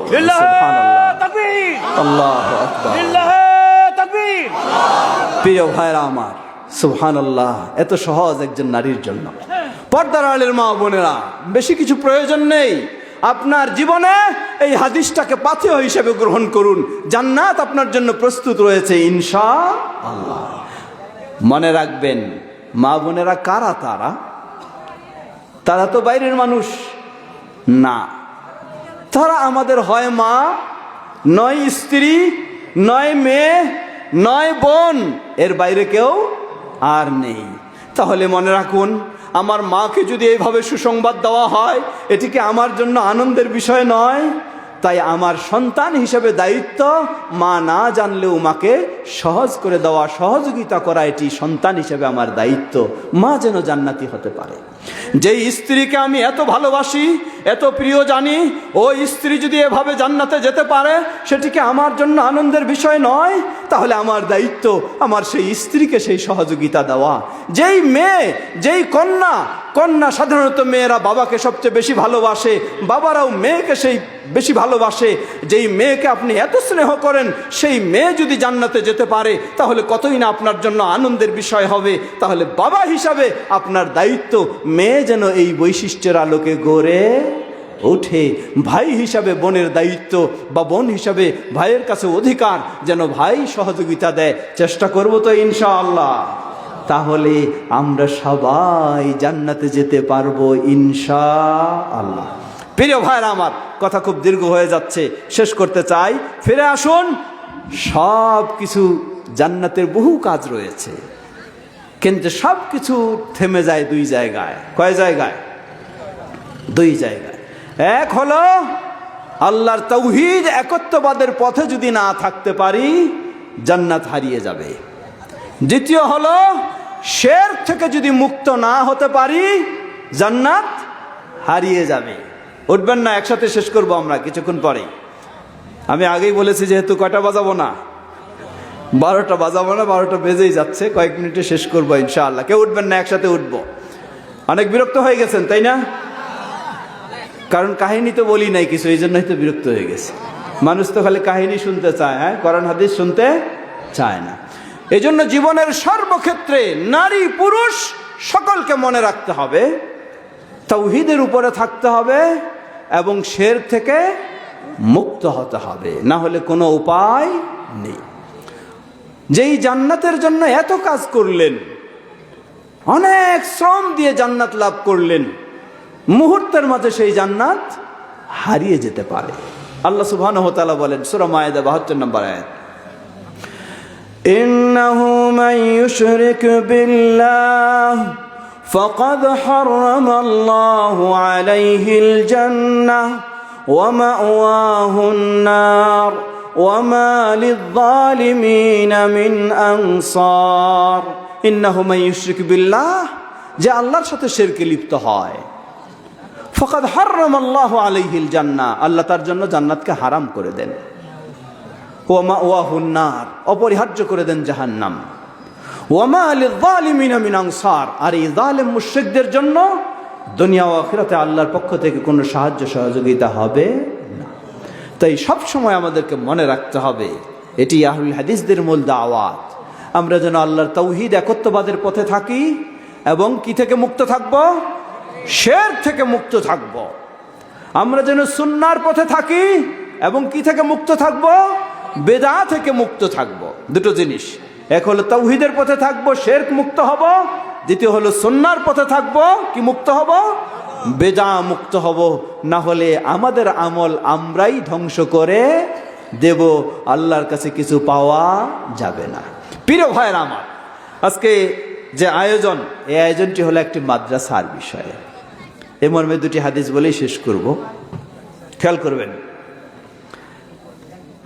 প্রিয় ভাইরা আমার, সুবহানাল্লাহ। এত সহজ একজন নারীর জন্য। পর্দার আড়ালের মা বোনেরা, বেশি কিছু প্রয়োজন নেই। আপনার জীবনে এই হাদিসটাকে পাথেয় হিসেবে গ্রহণ করুন। জান্নাত আপনার জন্য প্রস্তুত রয়েছে ইনশাআল্লাহ। মনে রাখবেন, মা বোনেরা কারা? তারা তো বাইরের মানুষ না, তারা আমাদের হয় মা, নয় স্ত্রী, নয় মেয়ে, নয় বোন, এর বাইরে কেউ আর নেই। তাহলে মনে রাখুন, আমার মাকে যদি এইভাবে সুসংবাদ দেওয়া হয়, এটি কি আমার জন্য আনন্দের বিষয় নয়? তাই আমার সন্তান হিসেবে দায়িত্ব, মা না জানলেও মাকে সহজ করে দেওয়া, সহযোগিতা করা, এটি সন্তান হিসেবে আমার দায়িত্ব। মা যেন জান্নাতি হতে পারে। যেই স্ত্রীকে আমি এত ভালোবাসি, এত প্রিয় জানি, ওই স্ত্রী যদি এভাবে জান্নাতে যেতে পারে, সেটি কি আমার জন্য আনন্দের বিষয় নয়? তাহলে আমার দায়িত্ব আমার সেই স্ত্রীকে সেই সহযোগিতা দেওয়া। যেই মেয়ে, যেই কন্যা সাধারণত মেয়েরা বাবাকে সবচেয়ে বেশি ভালোবাসে, বাবারাও মেয়েকে সেই বেশি ভালোবাসে। যেই মেয়েকে আপনি এত স্নেহ করেন, সেই মেয়ে যদি জান্নাতে যেতে পারে, তাহলে কতই না আপনার জন্য আনন্দের বিষয় হবে। তাহলে বাবা হিসাবে আপনার দায়িত্ব, মেয়ে যেন এই বৈশিষ্ট্যের আলোকে গড়ে ওঠে। ভাই হিসাবে বোনের দায়িত্ব, বা বোন হিসাবে ভাইয়ের কাছে অধিকার, যেন ভাই সহযোগিতা দেয়। চেষ্টা করব তো ইনশাআল্লাহ। তাহলে আমরা সবাই জান্নাতে যেতে পারবো ইনশাআল্লাহ। প্রিয় ভাইরা আমার, কথা খুব দীর্ঘ হয়ে যাচ্ছে, শেষ করতে চাই। ফিরে আসুন, সব কিছু জান্নাতের বহু কাজ রয়েছে, কিন্তু সব কিছু থেমে যায় দুই জায়গায়। কয় জায়গায়? দুই জায়গায়। এক হলো আল্লাহর তাওহীদ একত্ববাদের পথে যদি না থাকতে পারি জান্নাত হারিয়ে যাবে। দ্বিতীয় হলো শিরক থেকে যদি মুক্ত না হতে পারি জান্নাত হারিয়ে যাবে। উঠবেন না, একসাথে শেষ করব আমরা কিছুক্ষণ পরে। আমি আগেই বলেছি যেহেতু কয়টা বাজাবো না, 12টা বাজাবো না, 12টা বেজেই যাচ্ছে, কয়েক মিনিটে শেষ করবো ইনশাআল্লাহ। কেউ উঠবেন না, একসাথে উঠবো। অনেক বিরক্ত হয়ে গেছেন তাই না? কারণ কাহিনী তো বলি নাই কিছু, এই জন্যই তো বিরক্ত হয়ে গেছে। মানুষ তো খালি কাহিনী শুনতে চায়, হ্যাঁ, কোরআন হাদিস শুনতে চায় না। এই জন্য জীবনের সর্বক্ষেত্রে নারী পুরুষ সকলকে মনে রাখতে হবে তাওহীদের উপরে থাকতে হবে এবং শিরক থেকে মুক্ত হতে হবে, না হলে কোনো উপায় নেই। যেই জান্নাতের জন্য এত কাজ করলেন, অনেক শ্রম দিয়ে জান্নাত লাভ করলেন, মুহূর্তের মাঝে সেই জান্নাত হারিয়ে যেতে পারে। আল্লাহ সুবহানাহু ওয়া তাআলা বলেন সূরা মায়েদা 72 নম্বর আয়াত, ইন্নাহু মান ইউশরিক বিল্লাহ ফাকাদ হারামাল্লাহু আলাইহিল জান্নাহ ওয়া মাওয়াহুন নার ওয়া মা লিয-যালিমিনা মিন আনসার। ইন্নাহু মান ইউশরিক বিল্লাহ, যে আল্লাহর সাথে শিরকে লিপ্ত হয়, ফাকাদ হারামাল্লাহু আলাইহিল জান্নাহ, আল্লাহ তার জন্য জান্নাতকে হারাম করে দেন, ওয়া মাওয়াহুন নার, অপরিহার্য করে দেন জাহান্নাম, ওয়া মা লিয-যালিমিনা মিন আনসার, আর এই জালেম মুশরিকদের জন্য দুনিয়া ও আখিরাতে আল্লাহর পক্ষ থেকে কোনো সাহায্য সহযোগিতা হবে না। তাই সব সময় আমাদেরকে মনে রাখতে হবে, এটি আহলুল হাদিসদের মূল দাওয়াত, আমরা যেন আল্লাহর তাওহীদ একত্ববাদের পথে থাকি এবং কি থেকে মুক্ত থাকব? শিরক থেকে মুক্ত থাকব। আমরা যেন সুন্নাহর পথে থাকি এবং কি থেকে মুক্ত থাকব? বেদআ থেকে মুক্ত থাকব। দুটো জিনিস, এক হলো তাওহীদের পথে থাকব, শিরক মুক্ত হব। দ্বিতীয় হলো সুন্নাহর পথে থাকব, কি মুক্ত হব? বেদআ মুক্ত হব। না হলে আমাদের আমল আমরাই ধ্বংস করে দেব, আল্লাহর কাছে কিছু পাওয়া যাবে না। প্রিয় ভাইয়েরা আমার, আজকে যে আয়োজন, এই আয়োজনটি হলো একটি মাদ্রাসার বিষয়ে। এ মর্মে দুটি হাদিস বলেই শেষ করব। খেয়াল করবেন,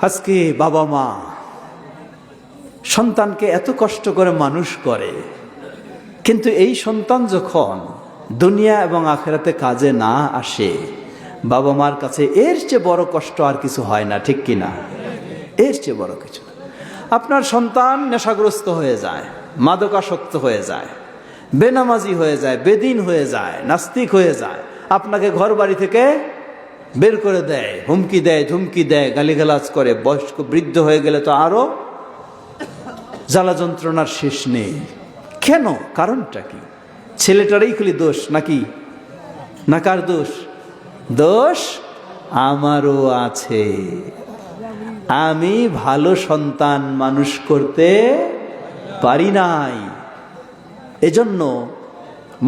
আজকে বাবা মা সন্তানকে এত কষ্ট করে মানুষ করে, কিন্তু এই সন্তান যখন দুনিয়া এবং আখিরাতে কাজে না আসে, বাবা মার কাছে এর চেয়ে বড় কষ্ট আর কিছু হয় না, ঠিক কিনা? এর চেয়ে বড় কিছু না। আপনার সন্তান নেশাগ্রস্ত হয়ে যায়, মাদকাসক্ত হয়ে যায়, বেনামাজি হয়ে যায়, বেদিন হয়ে যায়, নাস্তিক হয়ে যায়, আপনাকে ঘর বাড়ি থেকে বের করে দেয়, হুমকি দেয়, ধুমকি দেয়, গালিগালাজ করে, বয়স্ক বৃদ্ধ হয়ে গেলে তো আরো জ্বালা যন্ত্রণার শেষ নেই। কেন? কারণটা কি? ছেলেটারই খালি দোষ নাকি? না কার দোষ? দোষ আমারও আছে, আমি ভালো সন্তান মানুষ করতে পারি নাই। এজন্য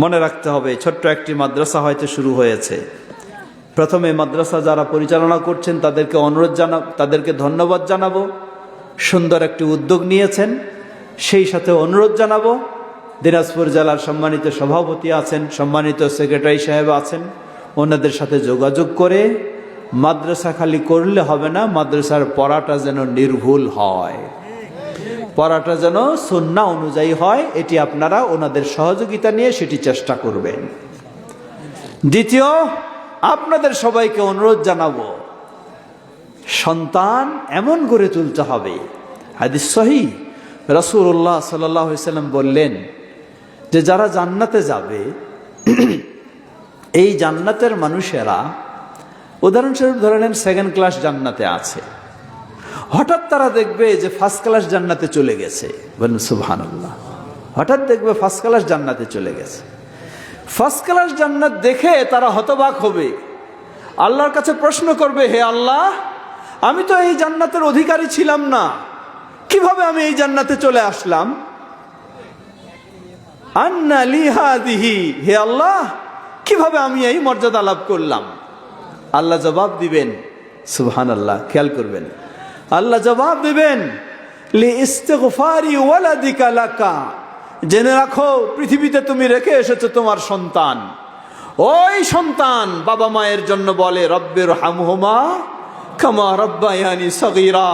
মনে রাখতে হবে, ছোট্ট একটি মাদ্রাসা হয়তো শুরু হয়েছে। প্রথমে মাদ্রাসা যারা পরিচালনা করছেন তাদেরকে ধন্যবাদ জানাবো, সুন্দর একটি উদ্যোগ নিয়েছেন। সেই সাথে অনুরোধ জানাবো, দিনাজপুর জেলার সম্মানিত সভাপতি আছেন, সম্মানিত সেক্রেটারি সাহেব আছেন, ওনাদের সাথে যোগাযোগ করে মাদ্রাসা খালি করলে হবে না, মাদ্রাসার পড়াটা যেন নির্ভুল হয়, পড়াটা যেন সুন্নাহ অনুযায়ী হয়, এটি আপনারা ওনাদের সহযোগিতা নিয়ে সেটি চেষ্টা করবেন। দ্বিতীয়, আপনাদের সবাইকে অনুরোধ জানাবো, সন্তান এমন গড়ে তুলতে হবে। হাদিস সহিহ, রাসূলুল্লাহ সাল্লাল্লাহু আলাইহি ওয়াসাল্লাম বললেন যে যারা জান্নাতে যাবে, এই জান্নাতের মানুষেরা, উদাহরণস্বরূপ ধরে নেন সেকেন্ড ক্লাস জান্নাতে আছে, হঠাৎ তারা দেখবে যে ফার্স্ট ক্লাস জান্নাতে চলে গেছে। বলেন সুবহানাল্লাহ। হঠাৎ দেখবে ফার্স্ট ক্লাস জান্নাতে চলে গেছে। ফার্স্ট ক্লাস জান্নাত দেখে তারা হতবাক হবে, আল্লাহর কাছে প্রশ্ন করবে, হে আল্লাহ, আমি তো এই জান্নাতের অধিকারী ছিলাম না, কিভাবে আমি এই জান্নাতে চলে আসলাম? আন্না লি হাদিহি, হে আল্লাহ, কিভাবে আমি এই মর্যাদা লাভ করলাম? আল্লাহ জবাব দিবেন, সুবহানাল্লাহ, খেয়াল করবেন, আল্লাহ জবাব দিবেন, লি ইস্তিগফারি ওয়ালাদিকা লাকা, জেনে রাখো পৃথিবীতে তুমি রেখে এসেছো তোমার সন্তান, ওই সন্তান বাবা মায়ের জন্য বলে রব্বির হামহুমা কামা রাব্বায়ানি সগীরা।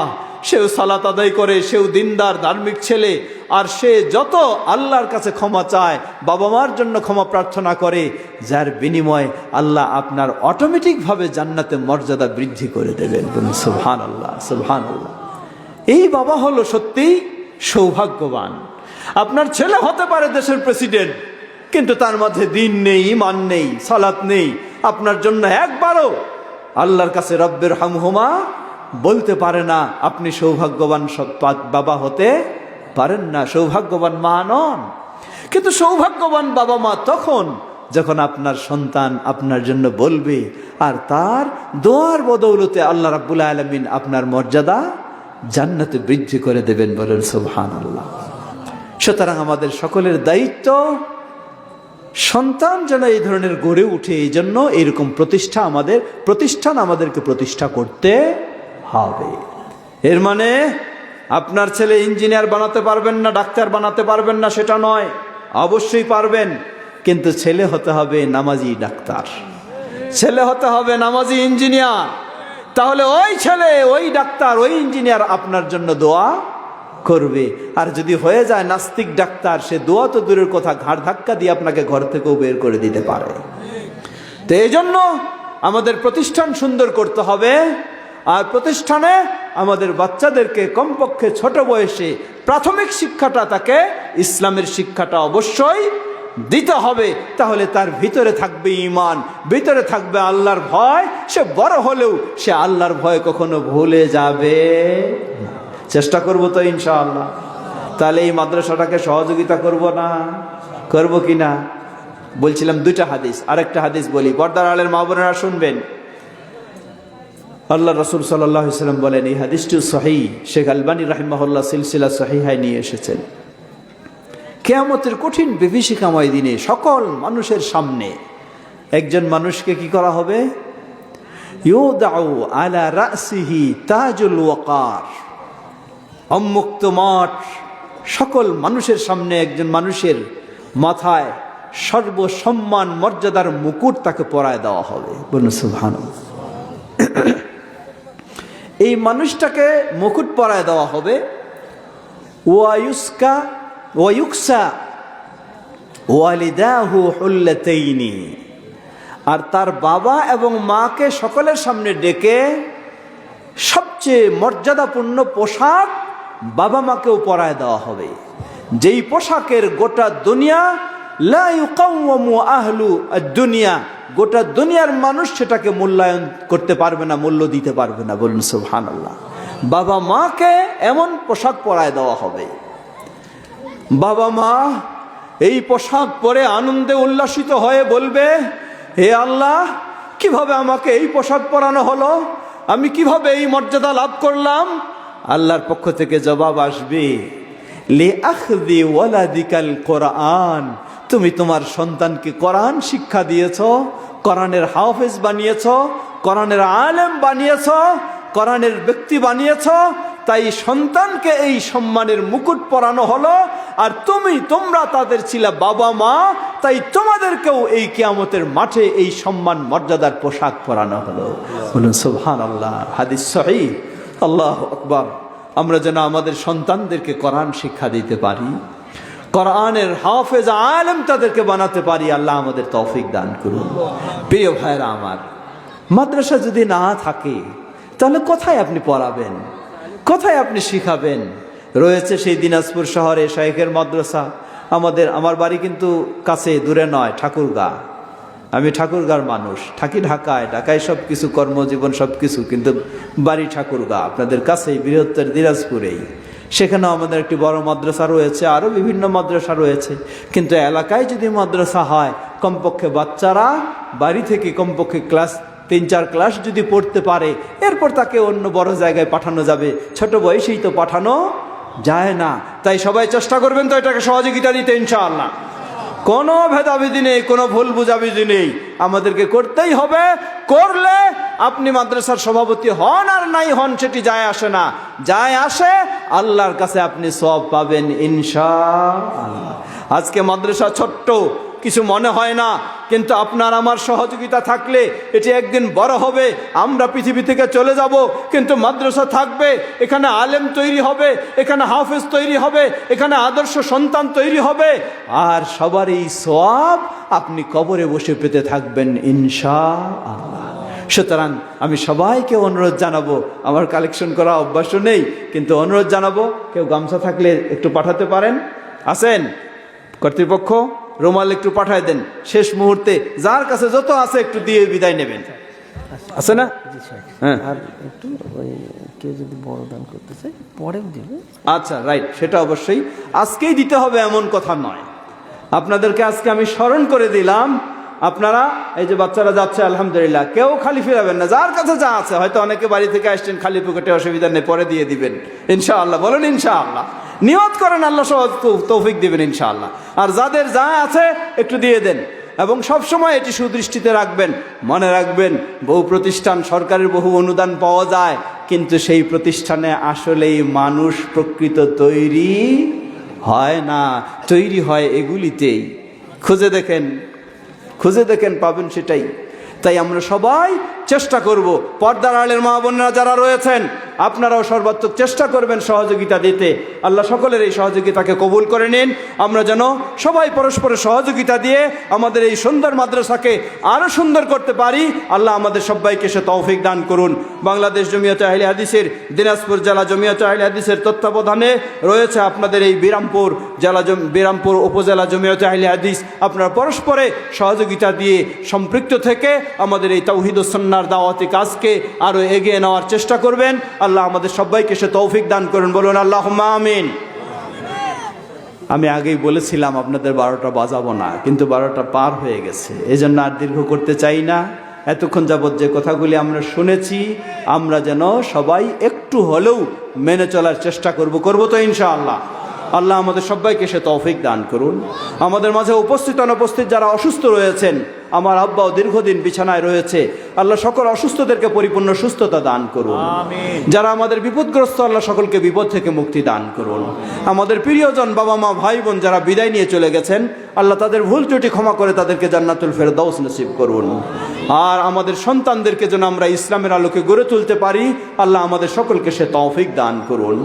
সেও সালাত আদায় করে, সেও দিনদার ধার্মিক ছেলে, আর সে যত আল্লাহর কাছে ক্ষমা চায়, বাবা মার জন্য ক্ষমা প্রার্থনা করে, যার বিনিময়ে আল্লাহ আপনার অটোমেটিকভাবে জান্নাতে মর্যাদা বৃদ্ধি করে দেবেন। সুবহানাল্লাহ, সুবহানাল্লাহ। এই বাবা হলো সত্যি সৌভাগ্যবান। আপনার ছেলে হতে পারে দেশের প্রেসিডেন্ট, কিন্তু তার মধ্যে দিন নেই, ঈমান নেই, সালাত নেই, আপনার জন্য একবারও আল্লাহর কাছে রব্বির হামহুমা বলতে পারে না। আপনি সৌভাগ্যবান বাবা হতে পারেন না, সৌভাগ্যবান মা নন। কিন্তু সৌভাগ্যবান বাবা মা তখন যখন আপনার সন্তান আপনার জন্য বলবে, আর তার দোয়ার বদৌলতে আল্লাহ রাব্বুল আলামিন আপনার মর্যাদা জান্নাতে বৃদ্ধি করে দেবেন। বলেন সুবহানাল্লাহ। সুতরাং আমাদের সকলের দায়িত্ব সন্তান যেন এই ধরনের গড়ে উঠে, এই জন্য এইরকম প্রতিষ্ঠান আমাদেরকে প্রতিষ্ঠা করতে হবে। এর মানে আপনার ছেলে ইঞ্জিনিয়ার বানাতে পারবেন না, ডাক্তার বানাতে পারবেন না সেটা নয়, অবশ্যই পারবেন। কিন্তু ছেলে হতে হবে নামাজি ডাক্তার, ছেলে হতে হবে নামাজি ইঞ্জিনিয়ার। তাহলে ওই ছেলে, ওই ডাক্তার, ওই ইঞ্জিনিয়ার আপনার জন্য দোয়া করবে। আর যদি হয়ে যায় নাস্তিক ডাক্তার, সে দোয়া তো দূরের কথা, ঘাড় ধাক্কা দিয়ে আপনাকে ঘর থেকেও বের করে দিতে পারে। তো এই জন্য আমাদের প্রতিষ্ঠান সুন্দর করতে হবে। আর প্রতিষ্ঠানে আমাদের বাচ্চাদেরকে কমপক্ষে ছোট বয়সে প্রাথমিক শিক্ষাটা, তাকে ইসলামের শিক্ষাটা অবশ্যই দিতে হবে। তাহলে তার ভিতরে থাকবে ঈমান, ভিতরে থাকবে আল্লাহর ভয়। সে বড় হলেও সে আল্লাহর ভয় কখনো ভুলে যাবে না। চেষ্টা করব তো ইনশাআল্লাহ। তাহলে এই মাদ্রাসাটাকে সহযোগিতা করব না, করব কি না? বলছিলাম দুইটা হাদিস, আরেকটা হাদিস বলি, পর্দার আলের মা বোনেরা শুনবেন। আল্লাহ রাসূল সাল্লাল্লাহু আলাইহি ওয়াসাল্লাম বলেন, এই হাদিসটি সহিহ, শেখ আলবানী রাহিমাহুল্লাহ সিলসিলা সহিহায় নিয়ে এসেছেন। কিয়ামতের কঠিন বিভীষিকাময় দিনে সকল মানুষের সামনে একজন মানুষকে কি করা হবে? ইউদাউ আলা রাসিহি তাজুল ওয়াকার। উন্মুক্ত মাঠ, সকল মানুষের সামনে একজন মানুষের মাথায় সর্বসম্মান মর্যাদার মুকুট তাকে পরায় দেওয়া হবে। বলুন সুবহানাল্লাহ। এই মানুষটাকে মুকুট পরায় দেওয়া হবে। ওয়ায়ুকসা ওয়ালিদাহু হুল্লাতাইনি। আর তার বাবা এবং মাকে সকলের সামনে ডেকে সবচেয়ে মর্যাদাপূর্ণ পোশাক বাবা মাকেও পরায় দেওয়া হবে, যেই পোশাকের গোটা দুনিয়া লা ইউকাওয়ামু আহলু আদ-দুনিয়া, গোটা দুনিয়ার মানুষ সেটাকে মূল্যায়ন করতে পারবে না, মূল্য দিতে পারবে না। বলুন সুবহানাল্লাহ। বাবা মাকে এমন পোশাক পরায় দেওয়া হবে, বাবা মা এই পোশাক পরে আনন্দে উল্লাসিত হয়ে বলবে, হে আল্লাহ, কিভাবে আমাকে এই পোশাক পরানো হলো, আমি কিভাবে এই মর্যাদা লাভ করলাম? আল্লাহর পক্ষ থেকে জবাব আসবে, লি আখযি ওয়ালাদিকাল কোরআন। তুমি তোমার সন্তানকে কোরআন শিক্ষা দিয়েছো, কোরআনের হাফেজ বানিয়েছো, কোরআনের আলেম বানিয়েছো, কোরআনের ব্যক্তি বানিয়েছো, তাই সন্তানকে এই সম্মানের মুকুট পরানো হলো। আর তোমরা তাদের ছিলা বাবা মা, তাই তোমাদেরকেও এই কিয়ামতের মাঠে এই সম্মান মর্যাদার পোশাক পরানো হলো। বলুন সুবহানাল্লাহ। হাদিস সহিহ। আল্লাহু আকবার। আমরা যেন আমাদের সন্তানদেরকে কোরআন শিক্ষা দিতে পারি, কোরআনের হাফেজ আলেম তাদেরকে বানাতে পারি। আল্লাহ আমাদের তৌফিক দান করুন। প্রিয় ভাইরা আমার, মাদ্রাসা যদি না থাকে তাহলে কোথায় আপনি পড়াবেন, কোথায় আপনি শিখাবেন? রয়েছে সেই দিনাজপুর শহরে শাইখের মাদ্রাসা। আমার বাড়ি কিন্তু কাছে, দূরে নয়, ঠাকুরগাঁ। আমি ঠাকুরগাঁর মানুষ, থাকি ঢাকায়, ঢাকায় সব কিছু, কর্মজীবন সব কিছু, কিন্তু বাড়ি ঠাকুরগাঁ, আপনাদের কাছেই, বৃহত্তর দিনাজপুরেই। সেখানেও আমাদের একটি বড় মাদ্রাসা রয়েছে, আরও বিভিন্ন মাদ্রাসা রয়েছে। কিন্তু এলাকায় যদি মাদ্রাসা হয়, কমপক্ষে বাচ্চারা বাড়ি থেকে কমপক্ষে ক্লাস 3-4 ক্লাস যদি পড়তে পারে, এরপর তাকে অন্য বড় জায়গায় পাঠানো যাবে। ছোট বয়সেই তো পাঠানো যায় না। তাই সবাই চেষ্টা করবেন তো এটাকে সহযোগিতা দিতে ইনশাআল্লাহ। কোনো ভেদাভেদি নেই, কোনো ভুল বুঝাবুঝি নেই, আমাদেরকে করতেই হবে। করলে আপনি মাদ্রাসার সভাপতি হন আর নাই হন সেটি যায় আসে না, যায় আসে আল্লাহর কাছে আপনি সওয়াব পাবেন ইনশাআল্লাহ। আজকে মাদ্রাসা ছোট্ট, কিছু মনে হয় না, কিন্তু আপনার আমার সহযোগিতা থাকলে এটি একদিন বড় হবে। আমরা পৃথিবী থেকে চলে যাব, কিন্তু মাদ্রাসা থাকবে, এখানে আলেম তৈরি হবে, এখানে হাফেজ তৈরি হবে, এখানে আদর্শ সন্তান তৈরি হবে, আর সবারই সওয়াব আপনি কবরে বসে পেতে থাকবেন ইনশাআল্লাহ। সুতরাং আমি সবাইকে অনুরোধ জানাবো, আমার কালেকশন করা অভ্যাস নেই, কিন্তু অনুরোধ জানাবো, কেউ গামছা থাকলে একটু পাঠাতে পারেন, আছেন কর্তৃপক্ষ, রুমাল একটু পাঠায় দেন, শেষ মুহূর্তে যার কাছে যত আছে একটু দিয়ে বিদায় নেবেন, আছে না? হ্যাঁ, আর একটু ওই কেউ যদি বড় দান করতে চায় পরেও দেবে। আচ্ছা, রাইট, সেটা অবশ্যই আজকেই দিতে হবে এমন কথা নয়। আপনাদেরকে আজকে আমি স্মরণ করে দিলাম, আপনারা এই যে বাচ্চারা যাচ্ছে আলহামদুলিল্লাহ, কেউ খালি ফিরাবেন না, যার কাছে যা আছে, হয়তো অনেকে বাড়ি থেকে আসছেন খালি পকেটে, অসুবিধা নেই, পরে দিয়ে দিবেন ইনশাআল্লাহ। বলেন ইনশাআল্লাহ, নিয়ত করেন, আল্লাহ সহজ তৌফিক দিবেন ইনশাআল্লাহ। আর যাদের যা আছে একটু দিয়ে দেন, এবং সবসময় এটি সুদৃষ্টিতে রাখবেন, মনে রাখবেন বহু প্রতিষ্ঠান, সরকারের বহু অনুদান পাওয়া যায়, কিন্তু সেই প্রতিষ্ঠানে আসলেই মানুষ প্রকৃত তৈরি হয় না, তৈরি হয় এগুলিতেই। খুঁজে দেখেন, পাবেন সেটাই। তাই আমরা সবাই চেষ্টা করব, পর্দার আড়ালের মা বোনেরা যারা রয়েছেন, আপনারাও সর্বাত্মক চেষ্টা করবেন সহযোগিতা দিতে। আল্লাহ সকলের এই সহযোগিতাকে কবুল করে নিন। আমরা যেন সবাই পরস্পরের সহযোগিতা দিয়ে আমাদের এই সুন্দর মাদ্রাসাকে আরও সুন্দর করতে পারি। আল্লাহ আমাদের সবাইকে সে তৌফিক দান করুন। বাংলাদেশ জমিয়তে আহলে হাদিসের দিনাজপুর জেলা জমিয়তে আহলে হাদিসের তত্ত্বাবধানে রয়েছে আপনাদের এই বিরামপুর উপজেলা জমিয়তে আহলে হাদিস। আপনারা পরস্পরে সহযোগিতা দিয়ে সম্পৃক্ত থেকে আমাদের এই তাওহীদ ও সুন্নাহর দাওয়াতি কাজকে আরও এগিয়ে নেওয়ার চেষ্টা করবেন। আল্লাহ আমাদের সবাইকে সে তৌফিক দান করুন, বলুন আল্লাহুম্মা আমিন। আমি আগেই বলেছিলাম আপনাদের 12টা বাজাবো না, কিন্তু 12টা পার হয়ে গেছে, এই জন্য আর দীর্ঘ করতে চাই না। এতক্ষণ যাবৎ যে কথাগুলি আমরা শুনেছি, আমরা যেন সবাই একটু হলেও মেনে চলার চেষ্টা করব তো ইনশাআল্লাহ। আল্লাহ আমাদের সবাইকে সে তৌফিক দান করুন। আমাদের মাঝে উপস্থিত অনুপস্থিত যারা অসুস্থ রয়েছেন, আমার আব্বাও দীর্ঘদিন বিছানায় রয়েছে, আল্লাহ সকল অসুস্থদেরকে পরিপূর্ণ সুস্থতা দান করুন। যারা আমাদের বিপদগ্রস্ত, আল্লাহ সকলকে বিপদ থেকে মুক্তি দান করুন। আমাদের প্রিয়জন বাবা মা ভাই বোন যারা বিদায় নিয়ে চলে গেছেন, আল্লাহ তাদের ভুল ত্রুটি ক্ষমা করে তাদেরকে জান্নাতুল ফেরদাউস নসিব করুন। আর আমাদের সন্তানদেরকে যেন আমরা ইসলামের আলোকে গড়ে তুলতে পারি, আল্লাহ আমাদের সকলকে সে তৌফিক দান করুন।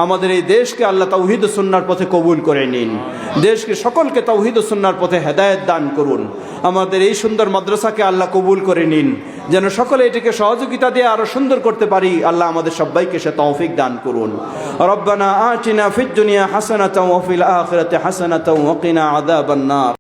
আমাদের এই দেশকে আল্লাহ তাওহীদ ও সুন্নাহর পথে কবুল করে নিন। দেশকে সকলকে তাওহীদ ও সুন্নাহর পথে হেদায়েত দান করুন। আমাদের এই সুন্দর মাদ্রাসাকে আল্লাহ কবুল করে নিন, যেন সকলে এটিকে সহযোগিতা দিয়ে আরো সুন্দর করতে পারি। আল্লাহ আমাদের সবাইকে সে তৌফিক দান করুন। রব্বানা আতিনা ফিদ দুনিয়া হাসানাতাও ওয়া ফিল আখিরাতি হাসানাতাও ওয়া কিনা আযাবান নার।